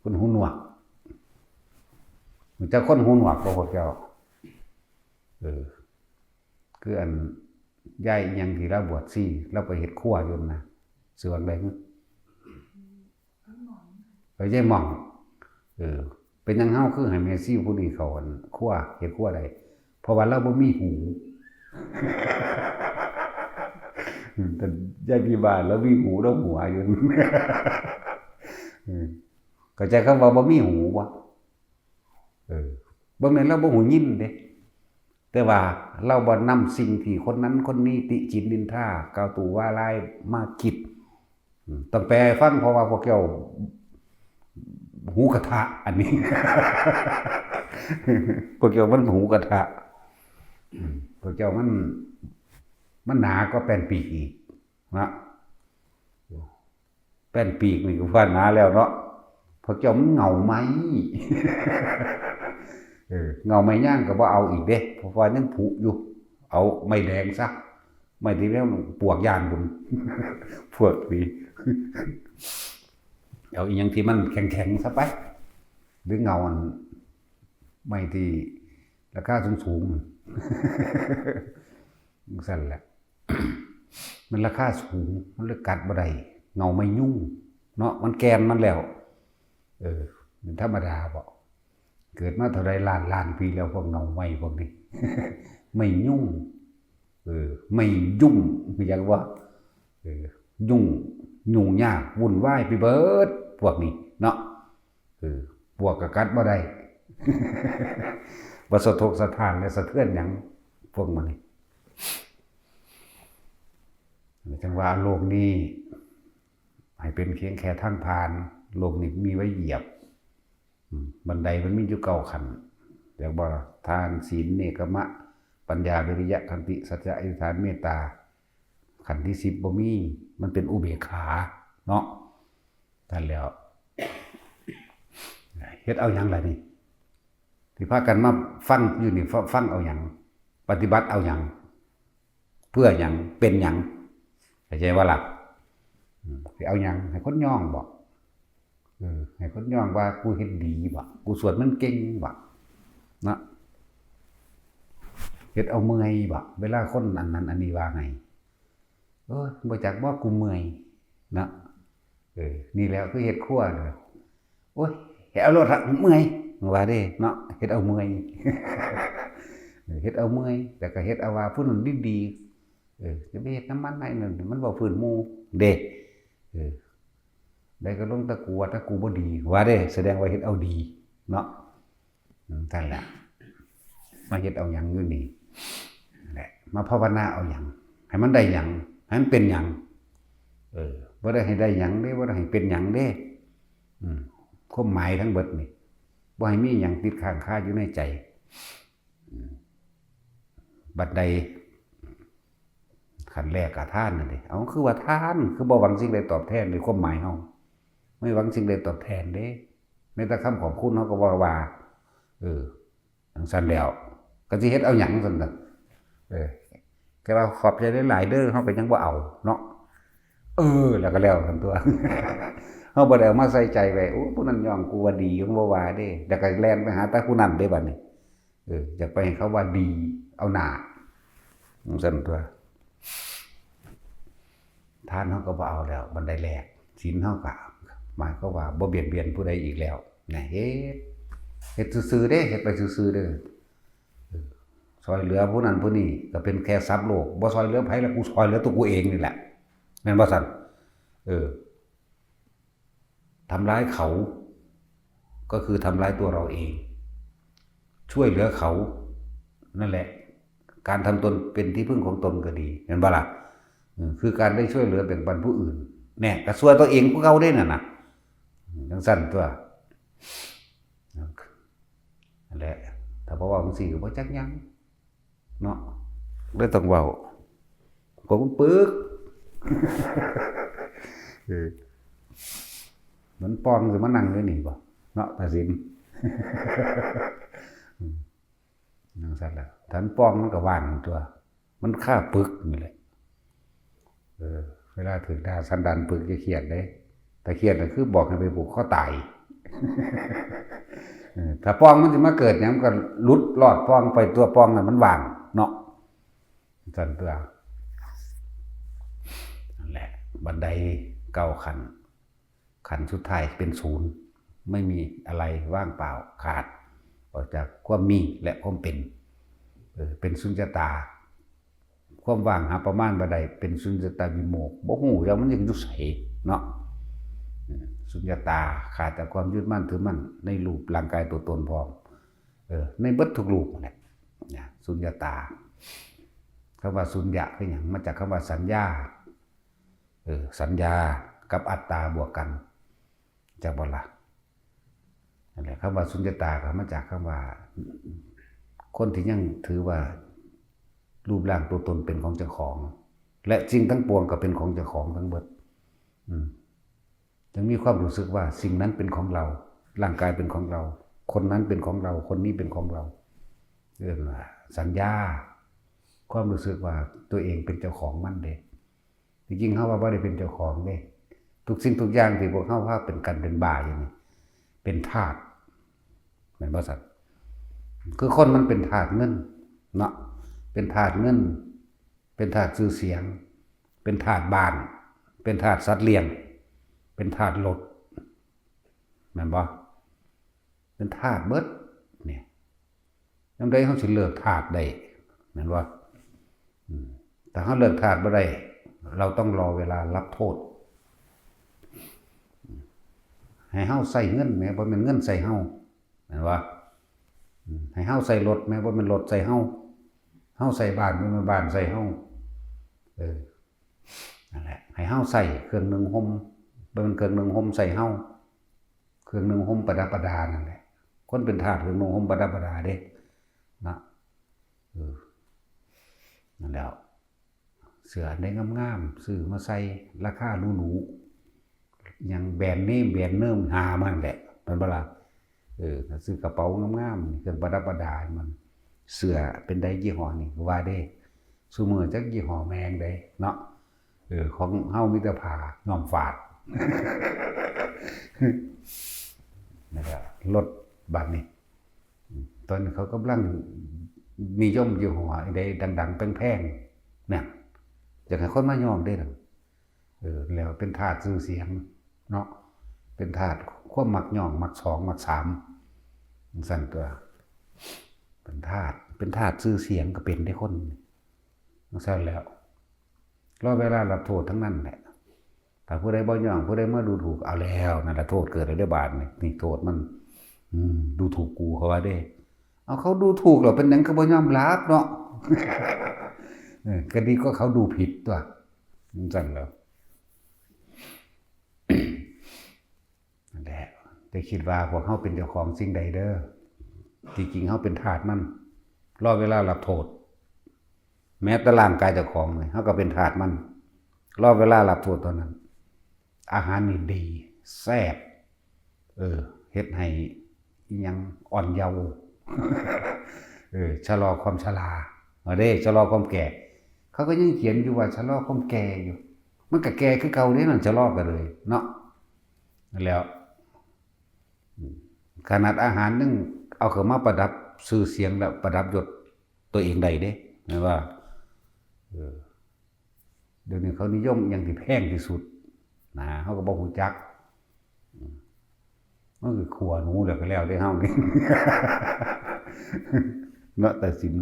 คนหูหนวกมันจะคนหูหนวกบ่พวกเจ้าคืออันยายยังที่เราบวชซี่เราไปเฮ็ดครัวอยู่นะสวนใดมั้งไปยายหม่องเป็นยังเฮาคือให้แม่ซี่ผู้นี้เขาอันครัวเฮ็ดครัวใดเพราะว่าเราบ่มีหูแต่ยายพี่บ้านแล้วมีหูแล้วหัวอยู่เข้าใจคำว่าบ่มีหูบ่บ่แม่นเราบ่หูยินเด้แต่ว่าเราบ่นำสิ่งที่คนนั้นคนนี้ติฉินนินทากล่าวตู่ว่าร้ายมาคิดต้องแปลฟังเพราะว่าพวกเจ้าหูกระทะอันนี้พวกเจ้ามันหูกระทะพวกเจ้ามันหนาก็แป้นปีกอีกนะแป้นปีกนี่ก็ว่าหนาแล้วเนาะพ เขาเจ้ามันเหงาไหม เงาไม้ย่างก็บ่เอาอีกเด้เพราะว่ายังผุอยู่เอาไม้แดงซะไม้ที่แล้วปวกย่างบุญ พวกนี้ เอาอีกอย่างที่มันแข็งๆซะไปหรือเงาอันไม้ที่ราคาสูงๆ สั่นแหละ มันราคาสูงมันเลยกัดบ่ได้เงาไม่ยุ่งเนาะมันแกนมันแล้วเป็นธรรมดาบ่เกิดมาเท่าไรล้านปีแล้วพวกเงาไม่พวกนี้ ไม่ยุ่งไม่ยุ่งคืออย่างว่ายุ่งยากวุ่นวายไปเบิดพวกนี้เนาะพวกกกัดบ่ได้ บ่สะทกสะท้านและสะเทือนหยังพวกมันนี่จังว่าโลกนี้ให้เป็นเพียงแค่ทางผ่านโลกนี้มีไว้เหยียบบันไดมันมีอยู่9ขั้นเรียกว่าทานศีลเนกขมะปัญญาวิริยะขันติสัจจะอธิษฐานเมตตาขั้นที่10บ่มีมันเป็นอุเบกขาเนาะนั่นแล้วเฮ็ดเอาหยังล่ะนี่ที่พากันมาฟังอยู่นี่ฟังเอาหยังปฏิบัติเอาหยังเพื่อหยังเป็นหยังเข้าใจว่าล่ะสิเอาหยังให้คนย่องบ่ให้คนย่องว่ากูเฮ็ดดีบ่กูสวดมันเก่งบ่นะเฮ็ดเอาเมื่อยบ่เวลาคนอันนั้นอันนี้ว่าไงบ่จักบ่กูเมื่อยนะนี่แล้วคือเฮ็ดครัวเลยโอ้ยเฮ็ดเอารถเมื่อยว่าเด้เนาะเฮ็ดเอาเมื่อย เฮ็ดเอาเมื่อยแต่ก็เฮ็ดเอาว่าผู้นั้นดีจะไปเฮ็ดน้ำมันให้นั่นมันบ่ฟื้นหมู่เด้ได้ก็ลงตะกัวถ้ากูบ่ดีว่าเด้แสดงว่าเฮ็ดเอาดีเนาะนั่นแหละมาเฮ็ดเอาหยังอยู่นี่แหละมาภาวนาเอาหยังให้มันได้หยังให้มันเป็นหยังบ่ได้ให้ได้หยังเด้บ่ได้ให้เป็นหยังเด้ความหมายทั้งเบิดนี่บ่ให้มีหยังติดค้างคาอยู่ในใจบัดใดขั้นแรกก็ทานนั่นเด้เอาคือว่าทานคือบ่หวังสิ่งใดตอบแทนในความหมายเฮาไม่หวังสิ่งใดตอบแทนเด้แม้แต่คำขอบคุณเฮาก็บ่ว่าจังซั่นแล้วก็สิเฮ็ดเอาหยังซั่นน่ะก็ว่าขอบใจหลายๆเด้อเฮาก็ยังบ่เอาเนาะแล้วก็แล้วซั่นตัว เฮาบ่ได้เอามาใส่ใจไว้โอ้ผู้นั้นย่องกูว่าดียังบ่ว่าเด้แล้วก็แล่นไปหาแต่ผู้นั้นเด้บัดนี้อยากไปให้เขาว่าดีเอาหน้าจังซั่นตัวทานเฮาก็บ่เอาแล้วบันไดแรกศีลเฮาก็หมายก็ว่าบ่เบียดเบียนผู้ใดอีกแล้วนะเฮ็ดซื่อๆเด้เฮ็ดไปซื่อๆเด้อซอยเหลือผู้นั้นผู้นี้ก็เป็นแค่ทรัพย์โลกบ่ซอยเหลือไผแล้วกูซอยเหลือตัวกูเองนี่แหละแม่นบ่ซั่นทำร้ายเขาก็คือทำร้ายตัวเราเองช่วยเหลือเขานั่นแหละการทำตนเป็นที่พึ่งของตนก็ดีเห็นบ่ล่ะคือการได้ช่วยเหลือแบ่งปันผู้อื่นแน่ก็ช่วยตัวเองผู้เขาได้น่ะนะจังซั่นตัวนั่นแหละถ้าบ่เว้าจังซี่ก็บ่จักหยังเนาะเลยต้องเว้าก็มันปึก มันปองสิมานั่งอยู่นี่บ่เนาะตาสิน นั่งซั่นล่ะถ้ามันปองมันก็ว่างตัวมันค่าปึกนี่แหละเวลาถึงดาสันดานปึกจะเครียดเด้แต่เครียดน่ะคือบอกให้ไปผูกคอตาย ถ้าปองมันสิมาเกิดหยังมันก็หลุดรอดปองไปตัวปองน่ะมันว่างเนาะซั่นตัวนั่นแหละบันได9ขั้นสุดท้ายเป็นศูนย์ไม่มีอะไรว่างเปล่าขาดออกจากความมีและความเป็นสุญญตาความว่างหาประมาณบ่ได้เป็นสุญญตาวิโมกข์บ่ฮู้จักมันยังอยู่ไสเนาะสุญญตาขาดจากความยึดมั่นถือมั่นในรูปร่างกายตัวตนพร้อมในเบิดทุกรูปนั่นแหละสุญญตาคำว่าสุญญะคือหยังมาจากคำว่าสัญญาสัญญากับอัตตาบวกกันจากบ่ล่ะนั่นแหละคำว่าสุญญตาก็มาจากคำว่าคนที่ยังถือว่ารูปร่างตัวตนเป็นของเจ้าของและสิ่งทั้งปวงก็เป็นของเจ้าของทั้งเบิดจึงมีความรู้สึกว่าสิ่งนั้นเป็นของเรา ร่างกายเป็นของเราคนนั้นเป็นของเราคนนี้เป็นของเราเรียกว่าสัญญาความรู้สึกว่าตัวเองเป็นเจ้าของมันเด้จริงๆเขาว่าบ่ได้เป็นเจ้าของเด้ทุกสิ่งทุกอย่างที่พวกเขาว่าเป็นกันเป็นบ่าอย่างนี้เป็นทาสเหมือนบ่สัตว์คือคนมันเป็นทาสเงินเนาะเป็นทาสเงินเป็นทาสชื่อเสียงเป็นทาสบ้านเป็นทาสสัตว์เลี้ยงเป็นทาสรถแม่นบ่เป็นทาสเบิดเนี่ยยามใดเฮาสิเลิกทาสได้แม่นบ่แต่เฮาเลิกทาสบ่ได้เราต้องรอเวลารับโทษให้เฮาใส่เงินแม้บ่แม่นเงินใส่เฮาแม่นบ่ให้เฮาใส่รถแม้บ่แม่นรถใส่เฮาเฮาใส่บ้านบ่แม่นบ้านใส่เฮานั่นแหละให้เฮาใส่เครื่องนึ่งห่มบ่แม่นเครื่องนึ่งห่มใส่เฮาเครื่องนึ่งห่มประดับประดานั่นแหละคนเป็นทาสเครื่องนึ่งห่มประดับประดาเด้นะนั่นแล้วเสื้อได้งามๆซื้อมาใส่ราคาหรูๆอย่างแบรนด์เนมหามันแหละมันบ่ล่ะซื้อกระเป๋างามๆเครื่องประดับประดามันเสื้อเป็นได้ยี่ห้อนี่ว่าเด้ซุมื้อจักยี่ห้อแมงได้เนาะของเฮามีแต่ผ้าย้อมฝาดนะครับรถบัดนี้ตอนนี้เขากำลังนิยมยี่ห้อใดดังๆแพงๆเนี่ยอยากให้คนมาย้อมได้ล่ะแล้วเป็นทาสชื่อเสียงเนาะเป็นทาสความมักย่องมัก2มัก3สั่นตัวเป็นทาสชื่อเสียงก็เป็นได้คนสั่นแล้วรอเวลารับโทษทั้งนั้นแหละถ้าผู้ใดบ่ย่องผู้ใดมาดูถูกเอาแล้วนั่นล่ะโทษเกิดได้บาดนี่โทษมันดูถูกกูเขาว่าเด้เอาเขาดูถูกแล้วเป็นหยังก็บ่ยอมรับเนาะก็ดีก็เขาดูผิดตัวสั่นแล้วนั่นแหละแต่คิดว่าพวกเฮาเป็นเจ้าของสิ่งใดเด้อจริงๆเฮาเป็นทาสมันรอเวลารับโทษแม้แต่ร่างกายเจ้าของเลยเฮาก็เป็นทาสมันรอเวลารับโทษตอนนั้นอาหารนี่ดีแซ่บเฮ็ดให้อิหยังอ่อนเยาว์ชะลอความชราเด้ชะลอความแก่เขาก็ยังเขียนอยู่ว่าชะลอความแก่อยู่มันก็แก่คือเก่าเด้นั่นชะลอกันเลยเนาะแล้วขนาดอาหารนึงเอาเข้ามาประดับชื่อเสียงแล้วประดับยศตัวเองได้เด้นะว่าเดี๋ยวนี้เขานิยมอย่างที่แพงที่สุดนะเขาก็บ่ฮู้จักมันคือขัวหนูแล้วก็แล้วได้เฮานี่เนาะแต่สิน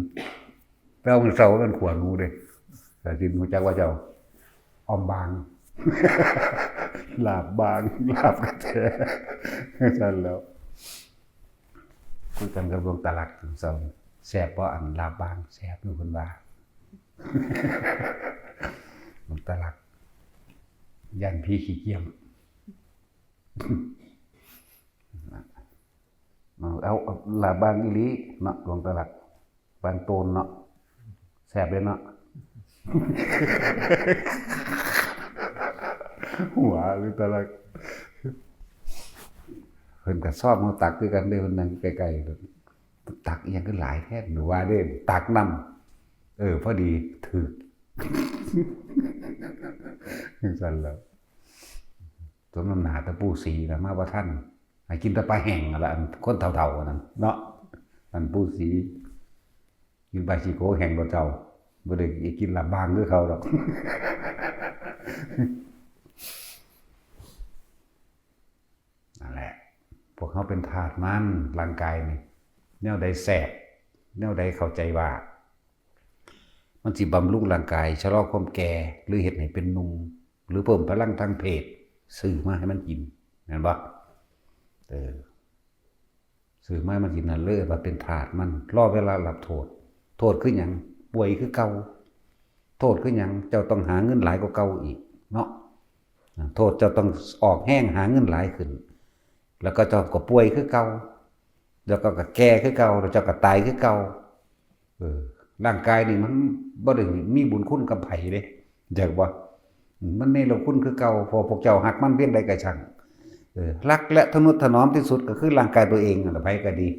แปลว่ามันเซาเป็นขัวหนูเด้แต่สินฮู้จักว่าเจ้าออมบางลาบบางลาบกระแทซั่นแล้วคุยกันกับหลวงตาลักเซาแซ่บบ่อันลาบบางแซ่บอยู่เพิ่นว่าหลวงตาลักยันพี่ขี้เกียจเอาลาบางอีหลีเนาะหลวงตาลักบางโตนเนาะแซ่บเลยเนาะหัวหรือตาลักเพิ่นก็ชอบมาตักด้วยกันเด้เพิ่นนั่งใกล้ๆตักอีหยังก็หลายแท้หนูว่าเด้ตักนำพอดีถึกสั่นแล้วสมน้ำหน้าตะปูสีน่ะมาว่าท่านให้กินแต่ปลาแห้งนั่นล่ะคนเฒ่าๆนั่นเนาะอันปูสีกินปลาชิโกแห้งบ่เจ้าบ่ได้กินลาบบางคือเขาดอกนั่นแหละพวกเขาเป็นทาสมันร่างกายนี่แนวใดแซ่บแนวใดเข้าใจว่ามันสิบำรุงร่างกายชะลอความแก่หรือเฮ็ดให้เป็นหนุ่มหรือเพิ่มพลังทางเพศซื้อมาให้มันกินแม่นบ่ซื้อมาให้มันกินนั่นเลยว่าเป็นทาสมันรอเวลารับโทษคือหยังป่วยคือเก่าโทษคือหยังเจ้าต้องหาเงินหลายกว่าเก่าอีกเนาะโทษเจ้าต้องออกแห้งหาเงินหลายขึ้นแล้วก็เจ้าก็ป่วยคือเก่าแล้วก็แก่คือเก่าแล้วเจ้าก็ตายคือเก่าร่างกายนี่มันบ่ได้มีบุญคุณกับไผเด้จักบ่มันเนรคุณคือเก่าพอพวกเจ้าหักมันเพียงใดก็ช่าง รักและทนุถนอมที่สุดก็คือร่างกายตัวเองนั่นแหละไผก็ดี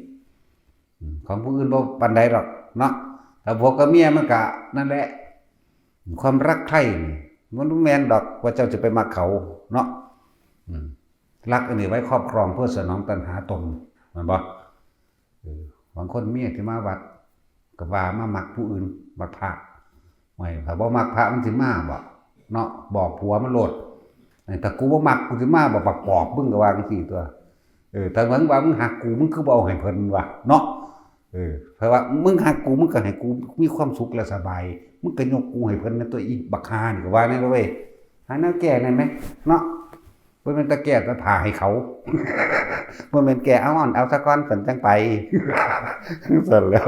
ของผู้อื่นบ่ปานใดหรอกเนาะถ้าผัวกับเมียมันก็นั่นแหละความรักใคร่มันบ่แม่นดอกว่าเจ้าจะไปมักเขาเนาะรักอันนี้ไว้ครอบครองเพื่อสนองตัณหาตนแม่นบ่บางคนเมียที่มาวัดก็ว่ามามักผู้อื่นมักพระไม่ถ้าบ่มักพระมันสิมาบ่เนาะบอกผัวมันโลดถ้ากูบ่มักกูสิมาบ่ปักปอบมึงก็ว่าจังซี่ตัวถ้ามึงว่ามึงหักกูมึงคือบ่เอาให้เพิ่นว่ะเนาะเพราะว่ามึงหักกูมึงก็ให้กูมีความสุขและสบายมึงก็ยกกูให้เพิ่นในตัวอีบักฮานี่ก็ว่าแน่เว้ยหาแนวแก้ได้มั้ยเนาะบ่แม่นตะแก้ตะผ่าให้เขาบ่แม่นแก้เอาอ่อนเอาซะก่อนสันจังไปสั่นแล้ว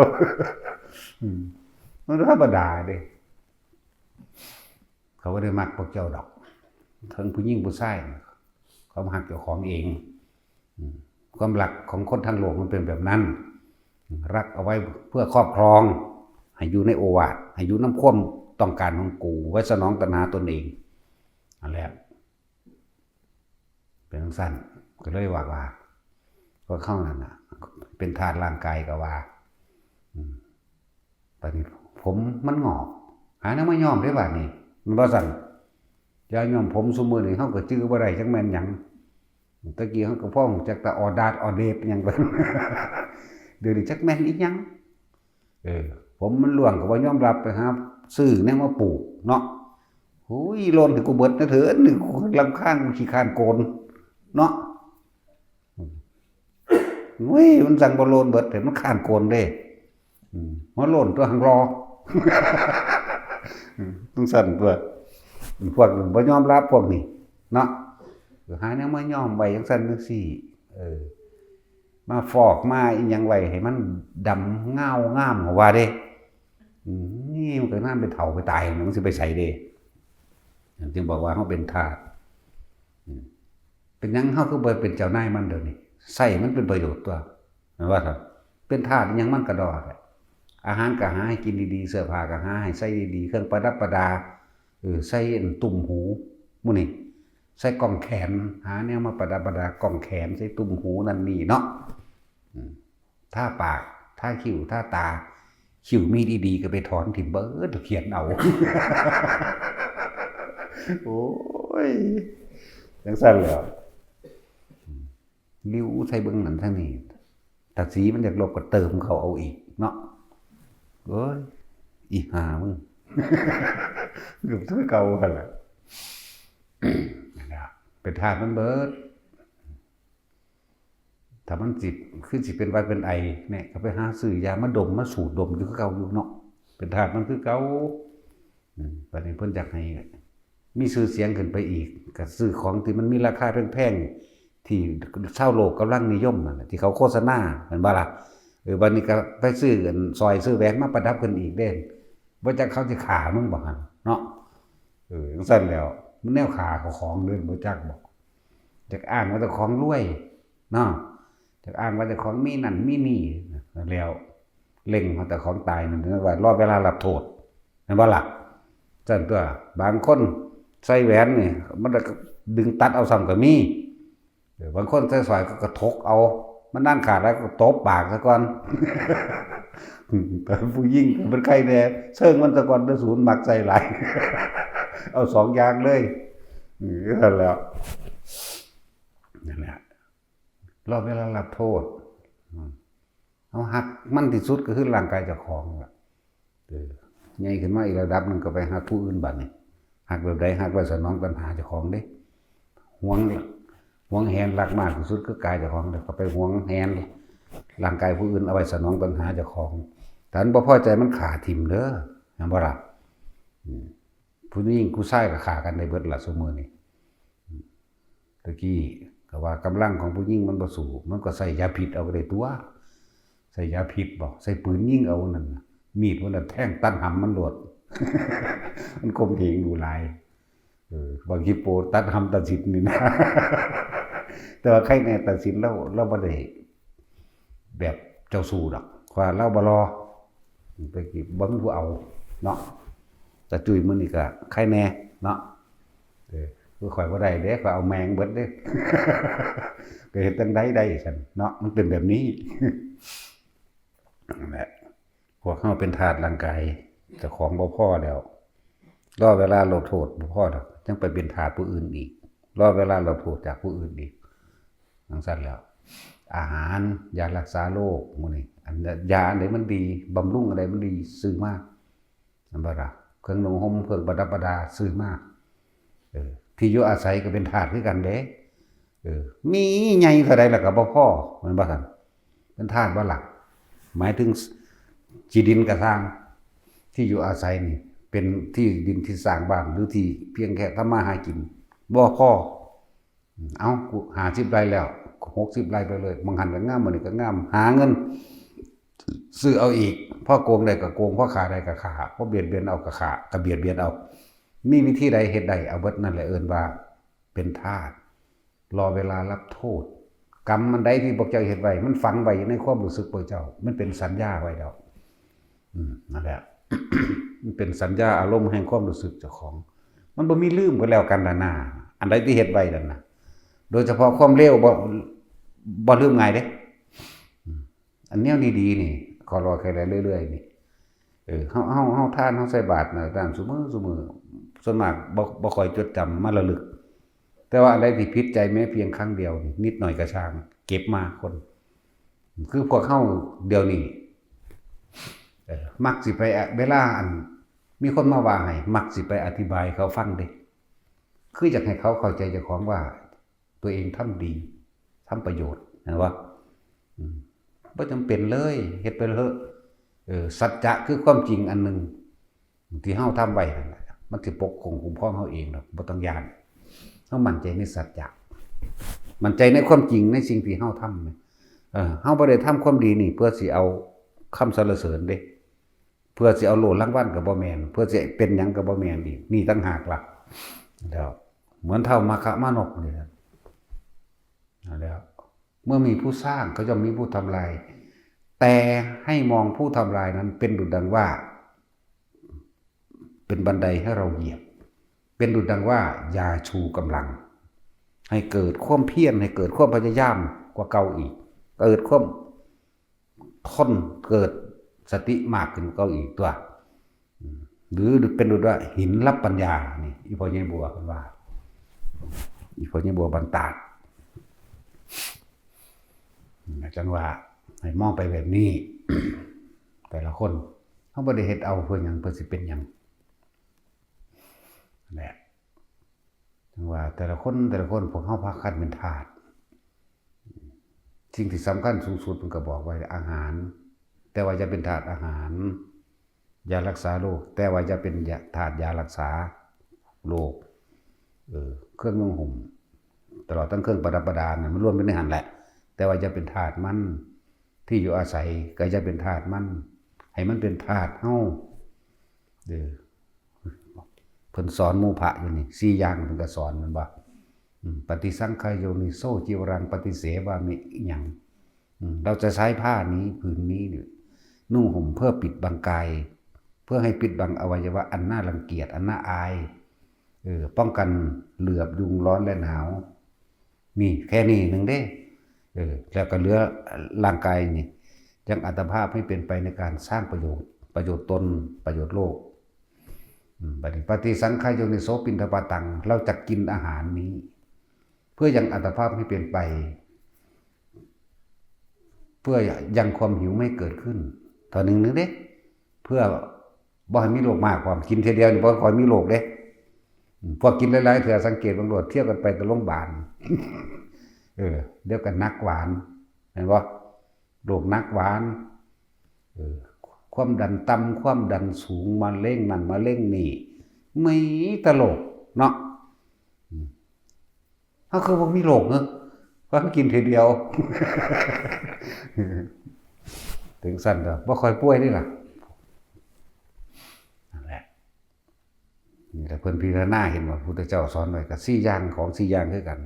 มันธรรมดาเด้เขาบ่ได้มักพวกเจ้าดอกทั้งผู้หญิงผู้ชายเขาหักเจ้าของเองความรักของคนทั้งโลกมันเป็นแบบนั้นรักเอาไว้เพื่อครอบครองให้อยู่ในโอวาทให้อยู่น้ำความต้องการของกูไว้สนองตัณหาตนเองนั่นแหละเป็นสั้นก็เลยว่าก็เข้านั่นน่ะเป็นธาตุร่างกายก็ว่าตอนนี้ผมมันงอกหาแนวมายอมได้บาดนี้มันบ่สั่นอย่ายอมผมซุมื้อนี้เฮาก็จื้อบ่ได้จักแม่นหยังตะกี้เฮาก็พ้องจักตะออดาดออเดบหยังเบิ่งเดี๋ยวนี้จักแม่นอีหยังผมมันล่วงก็บ่ยอมรับไปหาซื้อแนวมาปลูกเนาะโอ้ยโลนให้กูเบิดนะเถิดนี่กูรำคาญกูขี้คร้านโกนเนาะเว้ยมันสั่งบ่โลนเบิดแต่มันคร้านโกนเด้มันโลนตัวหังรอต้องสั่นตัวพวกบ่ยอมรับพวกนี้เนาะหาแนวมายอมไว้จังซั่นจังซี่มาฟอกมาอีหยังไว้ให้มันดำเงางามว่าเด้นี่มันก็น่าไปเฒ่าไปตายมันสิไปใส่เด้จึงบอกว่าเฮาเป็นทาสเป็นหยังเฮาคือบ่เป็นเจ้านายมันเดี๋ยวนี้ใช้มันเป็นประโยชน์ตัวแม่นว่าครับเป็นทาสหยังมันก็ดอดอาหารก็หาให้กินดีๆเสื้อผ้าก็หาให้ใส่ดีๆเครื่องประดับประดาใส่ตุ่มหูหมู่นี่ใส่กล่องแขนหาแนวมาประดับประดากล่องแขนใส่ตุ่มหูนั่นนี่เนาะถ้าปากถ้าคิ้วถ้าตาคิ้วมีดีๆก็ไปถอนถิ่มเบิดเขียนเอาโอ้ยจังซั่นแล้วลิ้วใส่เบิ่งนั่นทั้งนี้ถ้าสีมันอยากลบก็เติมเขาเอาอีกเนาะเอ้ยอีห่ามึงอยู่ทุกเก่าหั่นล่ะเป็นธาตุมันเบิดถ้ามันจิตคือสิเป็นหวัดเป็นไอเนี่ยก็ไปหาซื้อยามาดมมาสูดดมอยู่คือเก่าอยู่เนาะเป็นธาตุมันคือเก่าบัดนี้เพิ่นอยากให้มีชื่อเสียงขึ้นไปอีกก็ซื้อของที่มันมีราคาแพงๆที่ชาวโลกกำลังนิยมนั่นแหละที่เขาโฆษณาแม่นบ่ล่ะบัดนี้ก็ไปซื้อกันซอยซื้อแหวนมาประดับกันอีกเด้บ่จักเขาสิฆ่ามึงบ่หั่นเนาะจังซั่นแล้วมันแนวฆ่าของเด้บ่จักบ่จักอ้างว่าเจ้าของรวยเนาะจักอ้างว่าเจ้าของมีนั่นมีนี่แล้วเล็งเอาแต่ของตายนั่นว่ารอเวลารับโทษแม่นบ่ล่ะจังตัวบางคนใส่แหวนนี่มันก็ดึงตัดเอาซ้ำก็มีบางคนใส่สร้อยก็กระทกเอามันนั่นขาดแล้วก็ตบปากซะก่อนแต่ผู้หญิงเป็นใครแน่เชิงมันซะก่อนเด้อศูนย์มักใส่หลายเอาสองอย่างเลยนั่นแล้วนั่นแหละรอเวลารับโทษเอาหักมันที่สุดก็คือร่างกายเจ้าของล่ะใหญ่ขึ้นมาอีกระดับนึงก็ไปหักผู้อื่นบัดนี้หักแบบใดหักไว้สนองตัณหาเจ้าของเด้หวงแหนรักมากที่สุดคือกายเจ้าของแล้วก็ไปหวงแหนร่างกายผู้อื่นเอาไว้สนองตัณหาเจ้าของถ้ามันบ่พอใจมันขาทิ่มเด้อแม่นบ่ล่ะผู้หญิงผู้ชายก็ฆ่ากันได้เบิดล่ะซุมื้อนี้ตะกี้ก็ว่ากำลังของผู้หญิงมันบ่สู้มันก็ใส่ยาพิษเอาก็ได้ตัวใส่ยาพิษบ่ใส่ปืนยิงเอานั่นมีดมันน่ะแทงตัดหำมันโลดมันคมเหงดูหลายบางทีโปตัดหำตัดสินนี่นะแต่ว่าใครแน่ตัดสินเราบ่ได้แบบเจ้าสู้ดอกว่าเราบ่รอไปกี่เบิ่งผู้เอาเนาะแต่จุ้ยมื้อนี้ก็ใครแน่เนาะ คือข่อยบ่ได้เด้ข่อยเอาแมงเบิดเด้ ก็เฮ็ดจังได๋ได้ซั่นเนาะมันเป็นแบบนี้นั่นแหละพวกเฮาเป็นทาสร่างกายเจ้าของบ่พอแล้วรอเวลาลดโทษบ่พอดอกจังไปเป็นทาสผู้อื่นอีกรอเวลาลดโทษจากผู้อื่นอีกจังซั่นแล้วอาหารยารักษาโรคหมู่นี้อันยาอันใดมันดีบำรุงอันใดมันดีซื้อมาอันบ่ล่ะเครื่องนุ่งห่มเครื่องประดับประดาซื้อมาที่อยู่อาศัยก็เป็นทาสคือกันเด้มีใหญ่เท่าใดล่ะก็บ่พอแม่นบ่ซั่นเป็นทาสบ่ล่ะหมายถึงที่ดินก็สร้างที่อยู่อาศัยนี่เป็นที่ดินที่สร้างบ้านหรือที่เพียงแค่ทำมาหากินบ่พอเอากู50ไร่แล้ว60ไร่ไปเลยบางหันก็งามมื้อนี้ก็งามหาเงินซื้อเอาอีกพอโกงได้ก็โกงพอฆ่าได้ก็ฆ่าพอเบียดเบียนเอาก็ฆ่าก็เบียดเบียนเอามีวิธีใดเฮ็ดได้เอาเบิดนั่นแหละเอิ้นว่าเป็นทาสรอเวลารับโทษกรรมมันใดที่พวกเจ้าเฮ็ดไว้มันฝังไว้ในความรู้สึกพวกเจ้ามันเป็นสัญญาไว้แล้วนั่นแหละ มันเป็นสัญญาอารมณ์แห่งความรู้สึกเจ้าของมันบ่มีลืมกันแล้วกันนะอันใดที่เฮ็ดไว้นั่นน่ะโดยเฉพาะความเลวบ่ลืมง่ายเด้อันแนวดีๆนี่ขอรอแค่เรื่อยๆนี่เฮาทานเฮาใส่บาตรน่ะตามซุมื้อส่วนมากบ่ค่อยจดจำมาระลึกแต่ว่าอะไรที่ผิดใจแม้เพียงครั้งเดียวนิดหน่อยก็ช่างเก็บมาคนคือพวกเฮาเดี๋ยวนี้มักสิไปเวลาอันมีคนมาว่าให้มักสิไปอธิบายเขาฟังเด้คืออยากให้เขาเข้าใจเจ้าของว่าตัวเองทำดีทำประโยชน์นะว่าบ่จำเป็นเลยเฮ็ดไปเถอะสัจจะคือความจริงอันนึงที่เฮาทำไว้นั่นแหละมันสิปกครองคุ้มครองเฮาเองดอกบ่ต้องย้านเฮามั่นใจในสัจจะมั่นใจในความจริงในสิ่งที่เฮาทำเฮาบ่ได้ทำความดีนี่เพื่อสิเอาคำสรรเสริญเด้เพื่อสิเอาโล่รางวัลก็บ่แม่นเพื่อสิเป็นหยังก็บ่แม่นอีกนี่ต่างหากล่ะแล้วเหมือนเท่ามาคะมานกนี่ล่ะแล้วเมื่อมีผู้สร้างก็ย่อมมีผู้ทำลายแต่ให้มองผู้ทำลายนั้นเป็นดุจดังว่าเป็นบันไดให้เราเหยียบเป็นดุจดังว่าอย่าชูกำลังให้เกิดความเพียรให้เกิดความพยายามกว่าเก่าอีกเกิดความทนเกิดสติมากขึ้นเก่าอีกตัวหรือเป็นดุจว่าหินรับปัญญานี่อีพ่อใหญ่บัวเพิ่นว่าอีพ่อใหญ่บัวบันตาดจังว่าให้มองไปแบบนี้ แต่ละคนเขาบ่ได้เฮ็ดเอาเพื่อหยังเพื่อสิเป็นหยังนั่นแหละจังว่าแต่ละคนพวกเฮาพากันเป็นทาสสิ่งที่สำคัญสูงสุดมันก็บอกไว้อาหารแต่ว่าจะเป็นทาสอาหารยารักษาโรคแต่ว่าจะเป็นทาสยารักษาโรคเครื่องนุ่งห่มตลอดทั้งเครื่องประดับประดาเนี่ยมันรวมเป็นในหันแหละแต่ว่าจะเป็นทาสมันที่อยู่อาศัยก็จะเป็นทาสมันให้มันเป็นทาสเฮาเพิ่นสอนหมู่พระอยู่นี่4อย่างเพิ่นก็สอนมันว่าปฏิสังขายโยนิโสจิวรังปฏิเสวามิอิหยังเราจะใช้ผ้านี้ผืนนี้นุ่งห่มเพื่อปิดบังกายเพื่อให้ปิดบังอวัยวะอันน่ารังเกียจอันน่าอายป้องกันเหลือบยุงร้อนและหนาวนี่แค่นี้นึงเด้แล้วก็เหลือร่างกายนี่ยังอัตภาพให้เป็นไปในการสร้างประโยชน์ตนประโยชน์โลกปฏิสังขายโยนิโสปิณฑปาตังเราจะกินอาหารนี้เพื่อยังอัตภาพให้เป็นไปเพื่อยังความหิวไม่เกิดขึ้นต่อหนึ่งนึงเด้เพื่อบ่ให้มีโรคมากความกินทีเดียวนี่บ่ค่อยมีโรคเด้พอกินหลายๆเถื่อสังเกตบางโลดเที่ยวกันไปตะโรงพยาบาลเดี๋ยวกันนักหวานเห็นบ่โรคนักหวานความดันต่ำความดันสูงมะเร็งนั่นมะเร็งนี่ไม่ตลกเนาะเฮาคือบ่มีโรคเนาะเพราะกินทีเดียว ถึงสั่นก็บ่ค่อยป่วยนี่ล่ะนั่นแหละนี่แต่เพิ่นพิจารณาเห็นว่าพุทธเจ้าสอนไว้ก็4อย่างของ4อย่างคือกัน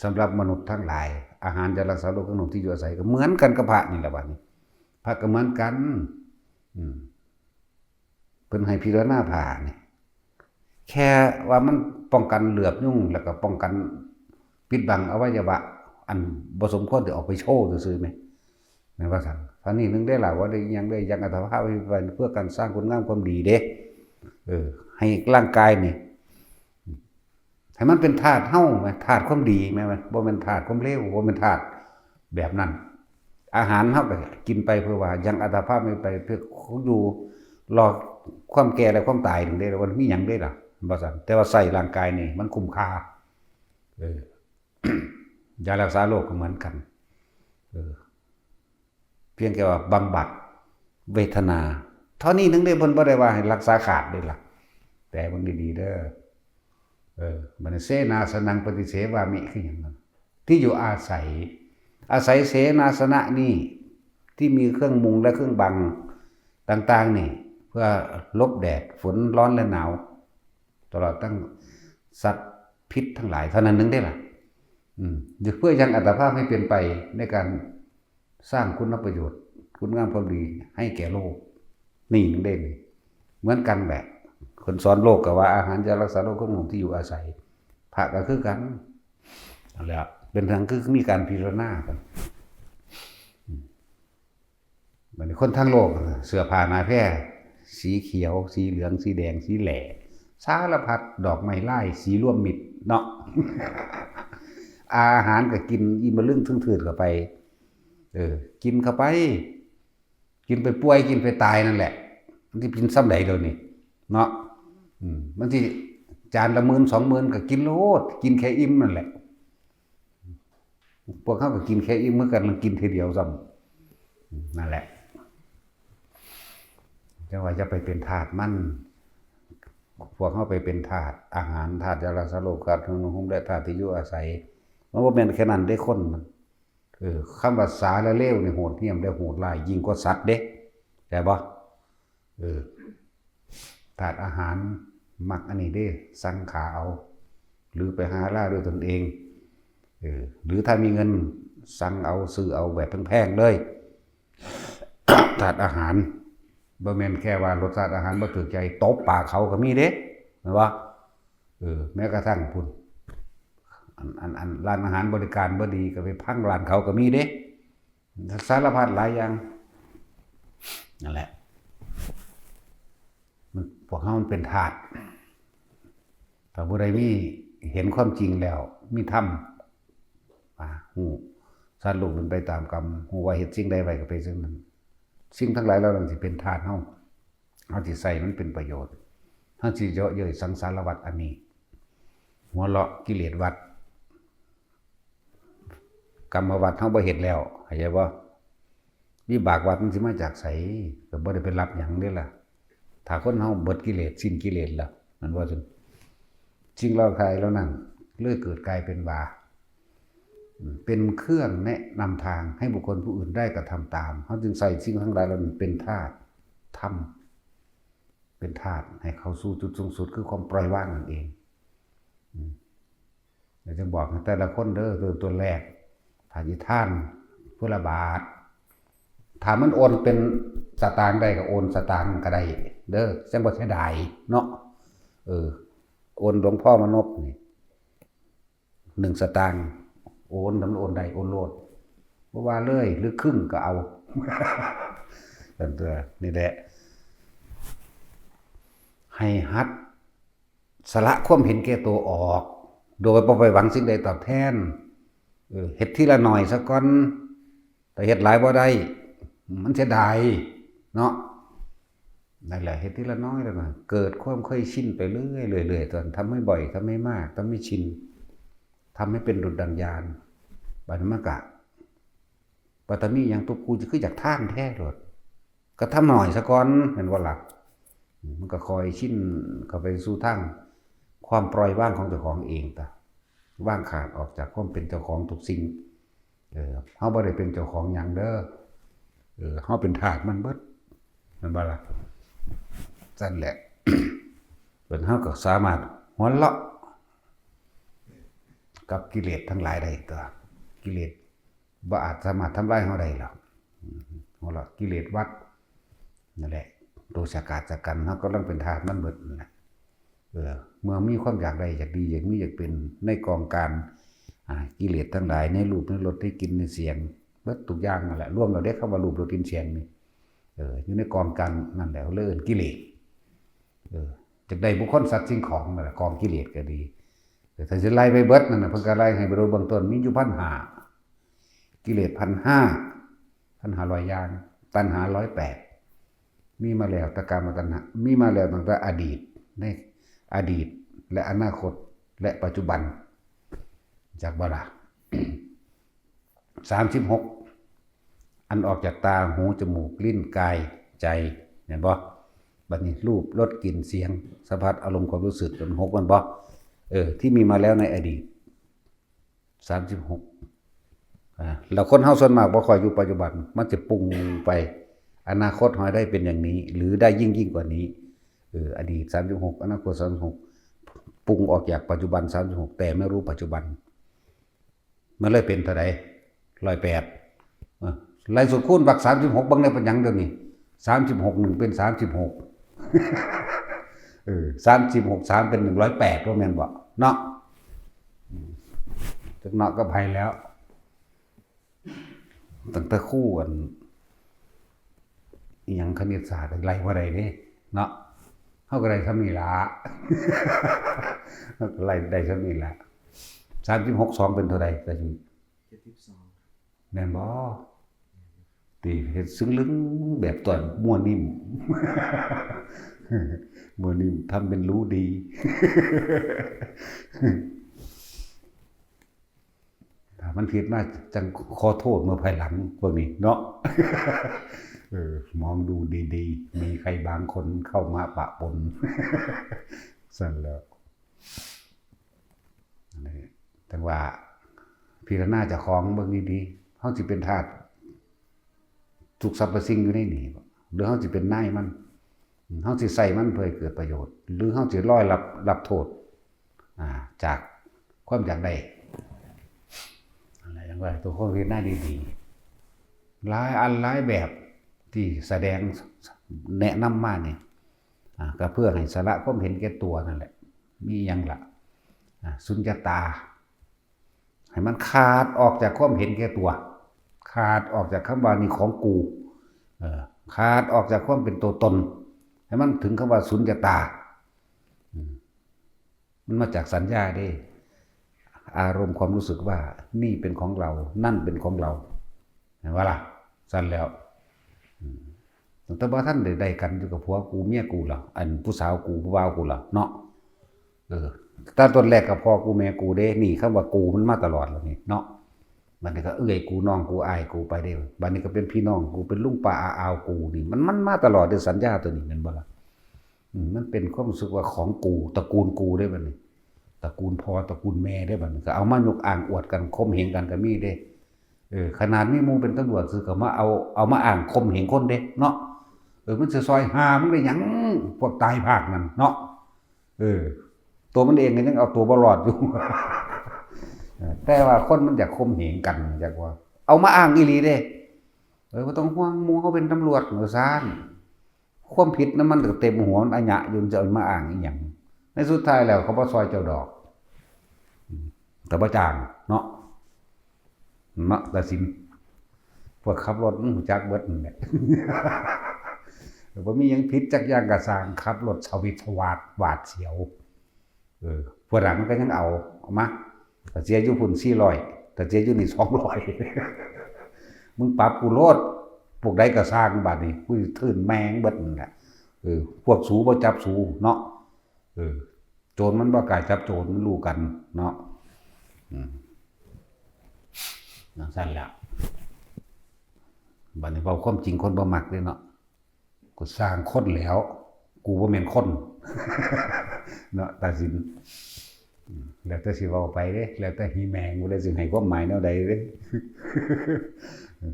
สำหรับมนุษย์ทั้งหลายอาหารจะรักษาโรคของหนุ่มที่อยู่อาศัยก็เหมือนกันกับพระนี่แหละบัดนี้พระก็เหมือนกันเพิ่นให้พิจารณาพระนี่ แค่ว่ามันป้องกันเหลือบยุ่งแล้วก็ป้องกันปิดบังอวัยวะอันบ่สมควรที่ออกไปโชว์ซื่อๆไหมแม่นว่าซั่นท่านี้นึงได้ล่ะว่าได้ยังได้ยังอัตภาพเพื่อการสร้างคุณงามความดีเด้ให้ร่างกายนี่ให้มันเป็นธาตุเฮาไหมธาตุความดีไหมบ่แม่นธาตุความเลวบ่แม่นธาตุแบบนั้นอาหารเฮาก็กินไปเพื่อว่ายังอัตภาพไม่ไปเพื่ออยู่รอความแก่และความตายถึงได้ว่ามีหยังได้ล่ะบ่ซั่นแต่ว่าใส่ร่างกายนี่มันคุ้มค่ายารักษาโรคก็เหมือนกันเพียงแค่ว่าบำบัดเวทนาเท่านี้นึงได้เพิ่นบ่ได้ว่าให้รักษาขาดเด้ล่ะแต่เบิ่งดีๆเด้อมันเสนาสนังปฏิเสวามิคือหยังนั้นที่อยู่อาศัยเสนาสนะนี่ที่มีเครื่องมุงและเครื่องบังต่างๆนี่เพื่อลบแดดฝนร้อนและหนาวตลอดตั้งสัตว์พิษทั้งหลายเท่านั้นนึงได้ล่ะเพื่อยังอัตภาพให้เป็นไปในการสร้างคุณประโยชน์คุณงามความดีให้แก่โลกนี่นึงได้เลยเหมือนกันแบบคนสอนโลกก็ว่าอาหารจะรักษาโรคของหมู่ที่อยู่อาศัยพระก็คือกันแล้วเป็นทางคือมีการพิจารณากันเหมือนคนทั้งโลกเสื้อผ้าหนาแพร่สีเขียวสีเหลืองสีแดงสีแหล่สารพัดดอกไม้ไล่สีร่วมมิตรเนาะ อาหารก็กินอิ่มมาลึ่งทื่นๆเข้าไปกินเข้าไปกินไปป่วยกินไปตายนั่นแหละมันที่กินซ้ำใดเดี๋ยวนี้เนาะมันที่จานละ10,000-20,000ก็กินโลดกินแค่อิ่มนั่นแหละพวกเขาก็กินแค่อิ่มเหมือนกันมันกินทีเดียวซ้ำนั่นแหละจังว่าจะไปเป็นทาสมันพวกเขาไปเป็นทาสอาหารทาสยารักษาโรคทาสเครื่องนุ่งห่มและทาสที่อยู่อาศัยมันบ่แม่นแค่นั้นได้คนมันคำว่าสาและเลวนี่โหดเหี้ยมและโหดร้ายยิ่งกว่าสัตว์เด้แต่บ่ถาดอาหารมักอันนี้เด้สั่งขาเอาหรือไปหาล่าด้วยตนเองหรือถ้ามีเงินสั่งเอาซื้อเอาแบบแพงๆเลย ถาดอาหารบ่แม่นแค่ว่ารสชาติอาหารบ่ถูกใจตบปากเขาก็มีเด้แม่นบ่แม้กระทั่งพุ่นอันร้านอาหารบริการบ่ดีก็ไปพังร้านเขาก็มีเด้สารพัดหลายอย่างนั่นแหละมันพวกเฮามันเป็นทาสถ้าผู้ใดมีเห็นความจริงแล้วมีธรรมฮู้สัตว์โลกมันไปตามกรรมฮู้ว่าเฮ็ดสิ่งใดไว้ก็ไปซึ่งนั้นสิ่งทั้งหลายเหล่านั้นสิเป็นทาสเฮาสิใส่มันเป็นประโยชน์เฮาสิเยาะเย้ยสังสารวัฏอันนี้หัวเราะกิเลสวัฏกรรมวัฏเฮาบ่เฮ็ดแล้วเข้าใจบ่วิบากวัฏมันสิมาจากไสก็บ่ได้ไปรับหยังเด้ล่ะถ้าคนเฮาเบิดกิเลสสิ้นกิเลสแล้วมันว่าซั่นสิ่งเหล่าใครแล้วนั่นเลยเกิดกลายเป็นบาปเป็นเครื่องแนะนำทางให้บุคคลผู้อื่นได้กระทำตามเขาจึงใส่สิ่งทั้งหลายเหล่านั้นเป็นธาตุธรรมเป็นธาตุให้เขาสู่จุดสูงสุดคือความปล่อยวางนั่นเองเดี๋ยวจะบอกแต่ละคนเด้อตัวแรกถ้าจิทานพุทธบาทถ้ามันโอนเป็นสตางค์ได้ก็โอนสตางค์ก็ได้เด้อจังบ่เสียดายเนาะโอนหลวงพ่อมนพนี่1 สตางค์โอนทำโอนใดโอนโลดบ่ว่าเลยหรือครึ่งก็เอาตัวนี่แหละให้หัดสละความเห็นแก่ตัวออกโดยบ่ไปหวังสิ่งใดตอบแทนเฮ็ดทีละหน่อยซะก่อนแต่เฮ็ดหลายบ่ได้มันเสียดายเนาะนั่นแหละเฮ็ดทีละน้อยแล้วนะเกิดความเคยชินไปเรื่อยๆตอนทำให้บ่อยทำให้มากทำให้ชินทำให้เป็นดุจดังยานบัดนี้มันก็ปัตตานีอย่างตัวกูจะคือจากท่านแท้โลดก็ทำหน่อยซะก่อนเห็นบ่ล่ะมันก็คอยชินเข้าไปสู่ทางความปล่อยวางของเจ้าของเองตะว่างขาดออกจากความเป็นเจ้าของทุกสิ่งเฮาบ่ได้เป็นเจ้าของหยังเด้อเฮาเป็นทาสมันเบิดมันบ่ล่ะนั่นแหละ เพิ่นเฮาก็สามารถหัวเราะกับกิเลสทั้งหลายได้ตัวกิเลสบ่อาจสามารถทำลายเฮาได้หรอกหัวเราะกิเลสวัฏนั่นแหละโดยสกาดสกันเฮาก็ต้องเป็นทาสมันเบิดนั่นแหละ เมื่อมีความอยากได้อยากดีอยากมีอยากเป็นในกองการกิเลสทั้งหลายในรูปในรสในกลิ่นในเสียงเบิดทุกอย่างนั่นแหละรวมเราได้เข้ามารูปรสกลิ่นเสียงนี่อยู่ในกองการนั่นแหละเลื่อนกิเลสจากได้บุคคลสัตว์สิ่งของนั่นแหละกองกิเลสก็ดีถ้าจะไล่ไปเบิดนั่นน่ะเพิ่นก็ไล่ให้ไปโดยเบื้องต้นมีอยู่1,500กิเลส1,500อย่างตัณหา108มีมาแล้วตกามตัณหามีมาแล้วตั้งแต่อดีตในอดีตและอนาคตและปัจจุบันจากบ่ล่ะ 36อันออกจากตาหูจมูกลิ้นกายใจเห็นบ่บัดนี้รูปรสกลิ่นเสียงสัมผัสอารมณ์ความรู้สึกเป็น6มันบ่ที่มีมาแล้วในอดีต36แล้วคนเฮาส่วนมากบ่ค่อยอยู่ปัจจุบันมันจะปรุงไปอนาคตหอยได้เป็นอย่างนี้หรือได้ยิ่งกว่านี้อดีต36อนาคต36ปรุงออกจากปัจจุบัน36แต่ไม่รู้ปัจจุบันมันเลยเป็นเท่าใด108ไล่สุดคูณบัก36บังได้เป็นหยังเดี๋ยวนี้36 1เป็น36 36 3เป็น108ว่าแม่นบ่เนาะจักเนาะก็ไผแล้วตั้งแต่คู่กันอีหยังคณิตศาสตร์ไล่บ่ได้เด้เนาะเฮาก็ได้ซำนี้ล่ะเฮาก็ไล่ได้ซำนี้ล่ะ36 2เป็นเท่าใดก็สิ72แม่นบ่ตีเฮ็ดซึ้งลึงแบบตอนมั่วนิ่มมั่วนิ่มทำเป็นรู้ดีถ้ามันผิดมาจังขอโทษเมื่อภายหลังพวกนี้เนาะมองดูดีๆมีใครบางคนเข้ามาปะปนสั่นแล้วแต่ว่าพิจารณาเจ้าของเบิ่งดีๆเฮาสิเป็นทาสทุกสรรพสิ่งอยู่ในนี้หรือเฮาสิเป็นนายมันเฮาสิใส่มันเพื่อให้เกิดประโยชน์หรือเฮาสิลอยรับโทษจากความอยากได้อะไรอย่างว่าตัวคนพิจารณาดีๆหลายอันหลายแบบที่แสดงแนะนำมานี่ก็เพื่อให้สละความเห็นแก่ตัวนั่นแหละมีหยังล่ะสุญญตาให้มันขาดออกจากความเห็นแก่ตัวขาดออกจากคำว่านี่ของกูขาดออกจากความเป็นตัวตนให้มันถึงคำว่าสุญญตามันมาจากสัญญาเด้อารมณ์ความรู้สึกว่านี่เป็นของเรานั่นเป็นของเราเห็นว่าล่ะสั้นแล้วแต่ว่าท่านได้กันอยู่กับผัวกูเมียกูเหรออันผู้สาวกูผู้บ่าวกูเหรอเนาะตอนต้นแรกกับพ่อกูแม่กูเด้นี่คำว่ากูมันมาตลอดแล้วนี่เนาะบัดนี้ก็กูน้องกูอ้ายกูไปเด้บัดนี้ก็เป็นพี่น้องกูเป็นลุงป้าอาอาวกูนี่มันมาตลอดด้วยสัญญาตัวนี้แม่นบ่ล่ะมันเป็นความรู้สึกว่าของกูตระกูลกูได้บัดนี้ตระกูลพ่อตระกูลแม่ได้บัดนี้ก็เอามายกอ้างอวดกันข่มเหงกันก็มีเด้ขนาดมีหมู่เป็นตำรวจซื้อก็มาเอามาอ้างข่มเหงคนเด้เนาะมันสิซอยหามึงได้หยังพวกตายภาคนั่นเนาะตัวมันเองก็ยังเอาตัวบ่รอดอยู่แต่ว่าคนมันอยากข่มเหงกันอยากว่าเอามาอ้างอีหลีเด้บ่ต้องห่วงหมู่เฮาเป็นตำรวจว่าซ่านความผิดนั้นมันก็เต็มหัวมันอะหยะอยู่จะเอามาอ้างอีหยังในสุดท้ายแล้วเขาบ่ซอยเจ้าดอกแต่บ่จ้างเนาะตัดสินพวกขับรถมันรู้จักเบิดนั่นแหละบ่มีหยังผิดจักอย่างก็สร้างขับรถชวิตวาดหวาดเสียวพวกนั้นมันก็ยังเอามาแต่เสียอยู่พุ่น400แต่เสียอยู่นี่200มึงปรับกูโลดพวกใดก็สร้างบัดนี้กูทื่นแมงเบิดนั่นแหละพวกสูบ่จับสูเนาะโจรมันบ่กล้าจับโจรมันรู้กันเนาะนั่นสั่นล่ะบัดนี้เว้าความจริงคนบ่มักเด้เนาะกูสร้างคนแล้วกูบ่แม่นคนเนาะตัดสินแล้วแต่สิเว้าไปเด้แล้วแต่หีแมงบ่ได้สิให้ความหมายแนวใดเด้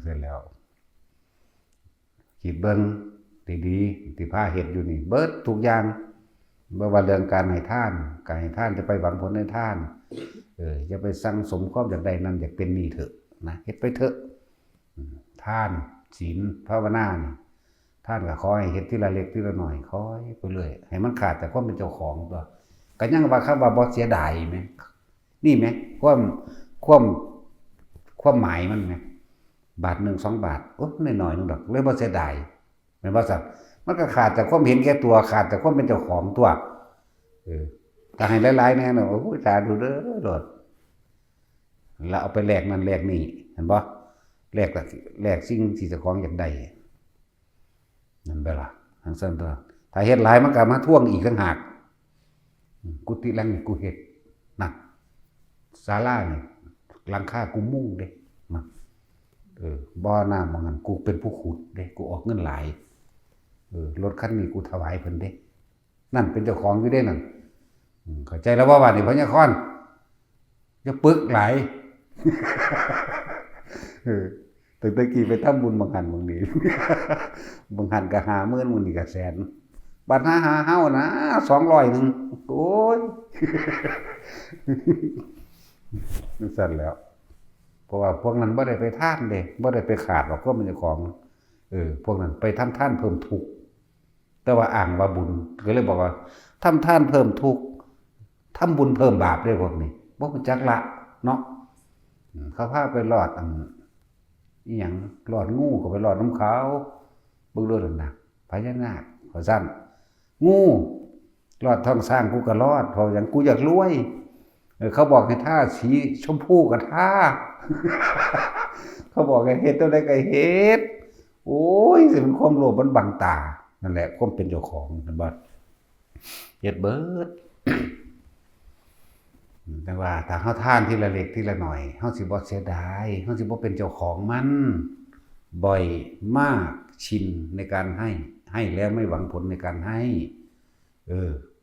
เสร็จแล้วคิดเบิ่งดีๆที่พาเฮ็ดอยู่นี่เบิดทุกอย่างบ่ว่าเรื่องการให้ทานจะไปหวังผลในทานอย่าไปสั่งสมความอยากได้นั้นอยากเป็นนี่เถอะนะเฮ็ดไปเถอะทานศีลภาวนานี่ท่านก็ขอให้เฮ็ดทีละเล็กทีละน้อยขอให้ไปเรื่อยให้มันขาดจากความเป็นเจ้าของตัว ก็ยังว่าคำว่าบ่เสียดายแม่นี่แม่ความความหมายมันแม่บาท1 2 บาทโอ๊ยน้อยๆนึงดอกเลยบ่เสียดายแม่นบ่ซั่นมันก็ขาดจากความเห็นแก่ตัวขาดจากความเป็นเจ้าของตัวถ้าให้หลายๆแน่น่ะโอ้ยสาธุเด้อโลดแล้วเอาไปแลกนั่นแลกนี่เห็นบ่แลกสิ่งที่เจ้าของอยากได้นั่นเด้อล่ะทั้งซั่นตัวถ้าเฮ็ดหลายมันก็มาทวงอีกต่างหากกุฏิหลังนี่กูเฮ็ดนั่นศาลานี่หลังคากูมุงเด้มาบ่อน้ำว่างั้นกูเป็นผู้ขุดเด้กูออกเงินหลายรถคันนี้กูถวายเพิ่นเด้นั่นเป็นเจ้าของอยู่เด้นั่นเข้าใจแล้วว่านี่พญาคอนอย่าปึกหลายตั้งแต่กี้ไปทำบุญบางหันบางนี้บางหันก็50,000มื้อนี้ก็แสนบัดหาเฮานะ200นึงโอ้ยสั่นแล้วเพราะว่าพวกนั้นบ่ได้ไปทานเด้บ่ได้ไปขาดหรอกก็มันเจ้าของพวกนั้นไปทำทานเพิ่มทุกข์แต่ว่าอ้างว่าบุญก็เลยบอกว่าทำทานเพิ่มทุกข์ทำบุญเพิ่มบาปเด้พวกนี้บ่รู้จักละเนาะเขาพาไปรอดอีหยังรอดงูก็ไปรอดน้ำเขาเบิ่งดูนั่นน่ะพญานาคว่าซั่นงูรอดท้องสร้างกูก็รอดเพราะหยังกูอยากรวยเขาบอกให้ท่าสีชมพูก็ท่าเขาบอกให้เฮ็ดเท่าใดก็เฮ็ดโอ้ยสิมันความโลภมันบังตานั่นแหละความเป็นเจ้าของนั่นบ่เฮ็ดเบิดแต่ว่าถ้าเฮาทานทีละเล็กทีละหน่อยเฮาสิบ่เสียดายเฮาสิบ่เป็นเจ้าของมันบ่อยมากชินในการให้แล้วไม่หวังผลในการให้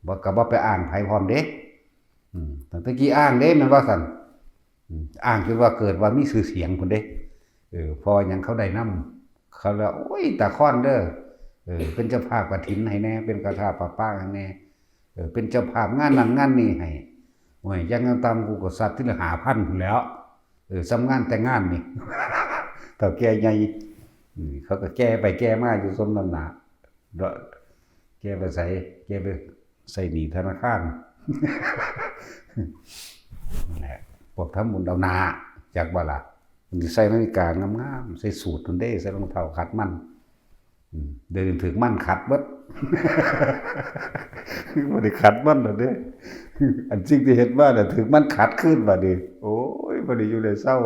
บ่ก็บ่ไปอ้างไผพร้อมเด้ตั้งแต่กี้อ้างเด้มันว่าซั่นอ้างจนว่าเกิดว่ามีชื่อเสียงพุ่นเด้พอหยังเขาได้นำเขาแล้วโอ้ยตาค้อนเด้อเป็นเจ้าภาพกฐินให้แน่เป็นกฐาปป้าให้แน่เป็นเจ้าภาพงานนั้นงานนี้ให้โอ้ยยังตามกูก็สัตว์ที่ละ5,000พุ่นแล้วสำงานแต่งงานนี่เฒ่าแก่ใหญ่เขาก็แก้ไปแก้มาอยู่สมน้ำหน้าแก้ไปใส่หนี้ธนาคารนั่นแหละพวกทำบุญเอาหน้าจากบ่ล่ะใส่นาฬิกางามๆใส่สูทนั่นเด้ใส่รองเท้าขัดมันเดินถึงมันขัดเบิดบ่ได้ขัดมันดอกเด้อันจริงที่เฮ็ดมาน่ะถึงมันขัดขึ้นบัดนี้โอ้ยบ่ได้อยู่ได้เศร้า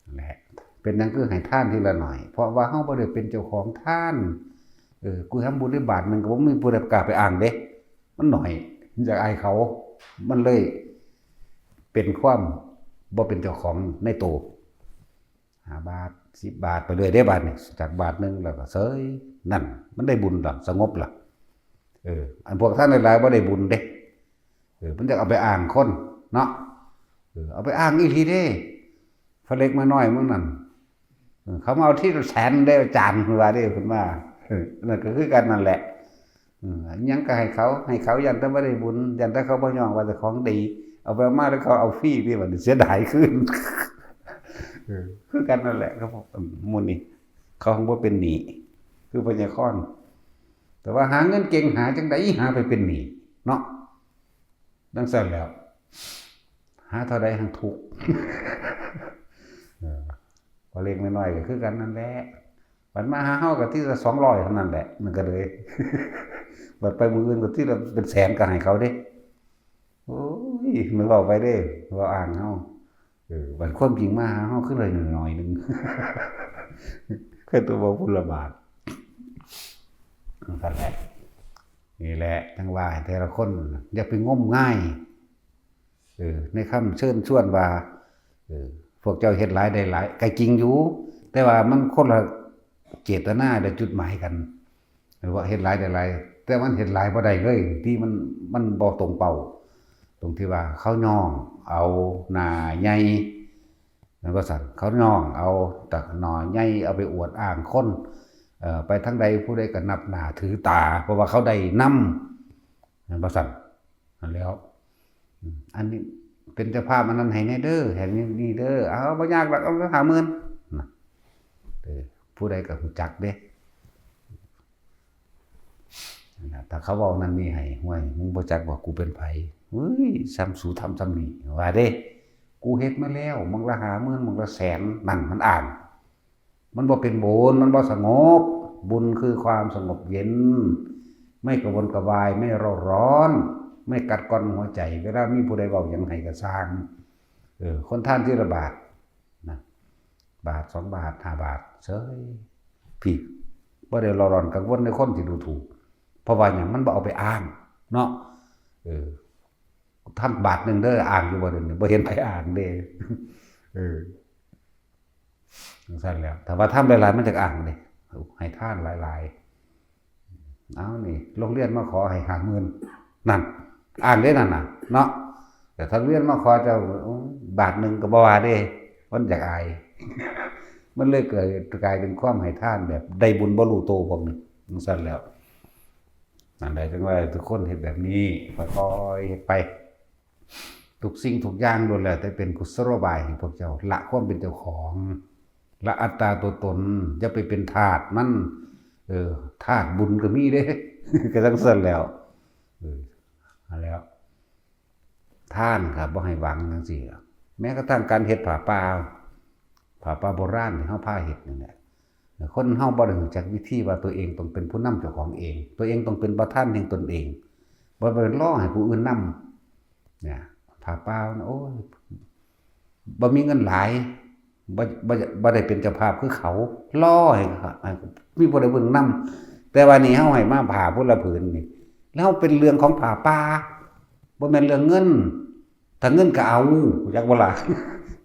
นั่นแหละเป็นหยังคือให้ทานทีละหน่อยเพราะว่าเฮาบ่ได้เป็นเจ้าของทานกูทำบุญได้บาทนึงก็บ่มีผู้ใดกล้าไปอ้างเด้มันหน่อยอยากอายเขามันเลยเป็นความบ่เป็นเจ้าของในโต5 บาท10 บาทไปเรื่อยได้บาทนี่จากบาทนึงแล้วก็เสยนั่นมันได้บุญล่ะสงบล่ะอันพวกท่านหลายๆบ่ได้บุญเด้มันจะเอาไปอ้างคนเนาะเอาไปอ้างอีหลีเด้พระเล็กมาน้อยมื้อนั้นเขามาเอาที่แสนได้จานเพิ่นว่าเด้เพิ่นว่านั่นก็คือกันนั่นแหละยังก็ให้เขายันแต่บ่ได้บุญยันแต่เขาบ่ยอมว่าเจ้าของดีเอาไปมาแล้วเขาเอาฟรีนี่ว่าเสียดายขึ้นคือกันนั่นแหละครับหมู่นี้เขาคงบ่เป็นหนี้คือพญาคอนแต่ว่าหาเงินเก่งหาจังได๋หาไปเป็นหนี้เนาะดังซั่นแล้วหาเท่าใดหังทุกข์พอเล็กน้อยก็คือกันนั่นแหละบัดมาหาเฮาก็ที่ละ200เท่านั้นแหละมันก็เลยบัดไปมื้ออื่นก็ที่ละเป็นแสนก็ให้เขาเด้โอ้ยมันเว้าไปเด้เว้าอ้างเฮาบัดความจริงมาหาเฮาคือเลยน้อยนึงแค่ตัวบ่พุ่นละบาทนั่นแหละนี่แหละจังว่าแต่ละคนอย่าไปงมง่ายในคำเชิญชวนว่าพวกเจ้าเฮ็ดหลายได้หลายก็จริงอยู่แต่ว่ามันคนละเจตนาและจุดหมายกันหรือว่าเฮ็ดหลายได้หลายแต่มันเฮ็ดหลายบ่ได้เลยที่มันบ่ตรงเป้าตรงที่ว่าเขาย่องเอาหน้าใหญ่นั่นก็สั่นเขาย่องเอาตักหน่อใหญ่เอาไปอวดอ้างคนไปทั้งใดผู้ใดก็นับหน้าถือตาเพราะว่าเขาได้นำนั่นบ่สั่นนั่นแล้วอันนี้เป็นเจ้าภาพอันนั้นให้แน่เด้อแห่งนี้เด้อเอาบ่ยากหรอกเอา50,000น่ะผู้ใดก็รู้จักเด้นั่น ถ้าเขาเว้านั่นนี่ให้ห้วยมึงบ่จักว่ากูเป็นไผเฮ้ยซ้ำสูทำซ้ำนี่ว่าเด้กูเฮ็ดมาแล้วมึงละ50,000มึงละแสนนั่นมันอ่านมันบ่เป็นบุญมันบ่สงบบุญคือความสงบเย็นไม่กระวนกระวายไม่เร่าร้อนไม่กัดกร่อนหัวใจเวลามีผู้ใดเว้าหยังให้ก็สร้างคนท่านที่ละบาทนะบาท2บาท5บาทเฉยพี่บ่ได้ร้อนกังวลในคนที่ดูถูกเพราะว่าหยังมันบ่เอาไปอ้างเนาะท่านบาทนึงเด้ออ่างอยู่บ่เด้บ่เห็นไผอ่างเด้จังซั่นแล้วถ้าว่าทำหลายๆมันจะอ่างเด้ให้ทานหลายๆเอานี่โรงเรียนมาขอให้50,000นั่นอ่างได้นั่นน่ะเนาะแต่ถ้าเรียนมาขอเจ้าบาทนึงก็บ่ว่าเด้มันอยากอายมันเลยเกิดกลายเป็นความให้ทานแบบได้บุญบ่รู้โตพวกนี้จังซั่นแล้วนั่นได้จังว่าทุกคนเฮ็ดแบบนี้ค่อยๆเฮ็ดไปทุกสิ่งทุกอย่างล้วนแล้วแต่เป็นกุศโลบายของพวกเจ้าละความเป็นเจ้าของละอัตตาตัวตนอย่าไปเป็นทาสมันทาสบุญก็มีเด้ ก็จังซั่นแล้วแล้วท่านครับบ่ให้หวังจังซี่แม้กระทั่งการเฮ็ดผ้าป่าโบราณที่เฮาพาเฮ็ดนี่แหละคนเฮาบ่ได้รู้จักวิธีว่าตัวเองต้องเป็นผู้นำเจ้าของเองตัวเองต้องเป็นประธานแห่งตนเองบ่ไปรอให้ผู้อื่นนำเนี่ยผ้าป่าโอ้ยบ่มีเงินหลายบ่ได้เป็นเจ้าภาพคือเขารอให้มีผู้ใดเบิ่งนำแต่ว่านี่เฮาให้มาผ้าพุ่นละผืนนี่แล้วเป็นเรื่องของผ้าป่าบ่แม่นเรื่องเงินถ้าเงินก็เอาจักบ่ล่ะ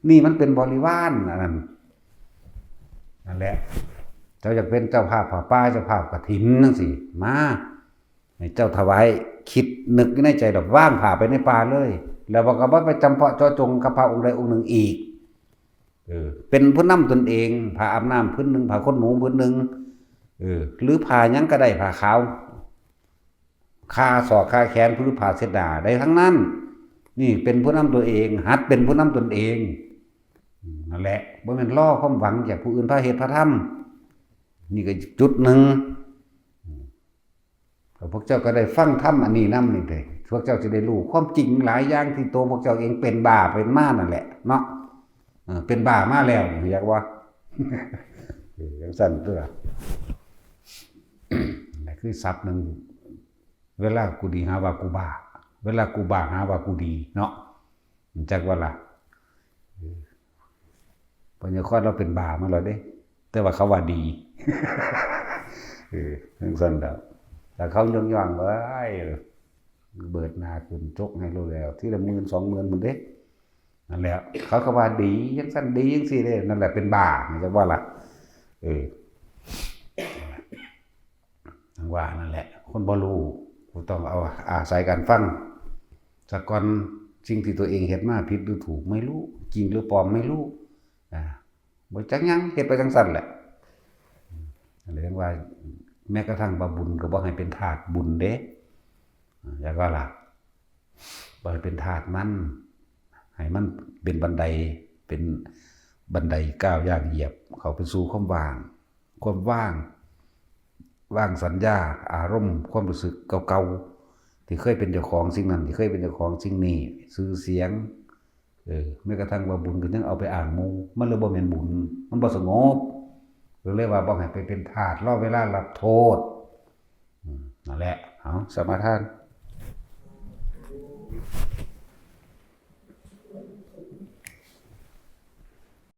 นี่มันเป็นบริวารนั่นแหละเจ้าอยากเป็นเจ้าภาพผ้าป่าเจ้าภาพกฐินจังซี่มาให้เจ้าถวายคิดนึกในใจดอกว่างผ้าไปในป่าเลยแล้วก็บ่ไปจำเพาะเจาะจงกับพระองค์ใดองค์หนึ่งอีกเป็นผู้นำตนเองผ้าอาบน้ำพื้นนึงผ้าขนหนูพื้นนึงหรือผ้าหยังก็ได้ผ้าขาวคาศอกคาแขนหรือผ้าเช็ดหน้าได้ทั้งนั้นนี่เป็นผู้นำตัวเองหัดเป็นผู้นำตนเองนั่นแหละบ่แม่นล่อความหวังจากผู้อื่นพาเหตุพาทำนี่ก็จุดหนึ่งพวกเจ้าก็ได้ฟังธรรมอันนี้นำนี่เลยพวกเจ้าจะได้รู้ความจริงหลายอย่างที่ตัวพวกเจ้าเองเป็นบ้าเป็นมานั่นแหละเนาะเป็นบ้ามาแล้วอยากว่าอย่างสั้นตัวนี่คือศัพท์หนึ่งเวลากูดีหาว่ากูบ้าเวลากูบ้าหาว่ากูดีเนาะจักว่าล่ะปัญญาข้อเราเป็นบ้ามาแล้วเด้แต่ว่าเขาว่าดีอย่างสั้นแล้วแต่เขาย่องๆไว้เบิดหน้าขึ้นจกให้รู้แล้วที่ละ10,000 20,000มันเด้นั่นแหละเขาก็ว่าดียังสั้นดียังสิเด้นั่นแหละเป็นบ้าจักว่าล่ะว่านั่นแหละคนบ่รู้ต้องเอาอาศัยการฟังสักก่อนสิ่งที่ตัวเองเฮ็ดมาผิดหรือถูกไม่รู้จริงหรือปลอมไม่รู้บ่จักหยังเฮ็ดไปจังซั่นแหละเรียกว่าแม้กระทั่งบาบุญก็บ่ให้เป็นทาสบุญเด้อยากว่าล่ะบ่ให้เป็นทาสมันให้มันเป็นบันไดเป็นบันไดก้าวย่างเหยียบเข้าไปสู่ความว่างว่างสัญญาอารมณ์ความรู้สึกเก่าๆที่เคยเป็นเจ้าของสิ่งนั้นที่เคยเป็นเจ้าของสิ่งนี้ชื่อเสียงแม้กระทั่งว่าบุญก็ยังเอาไปอ้างหมู่มันเลยบ่แม่นบุญมันบ่สงบหรือว่าบ่ให้ไปเป็นทาสรอเวลารับโทษนั่นแหละเอาสมาทาน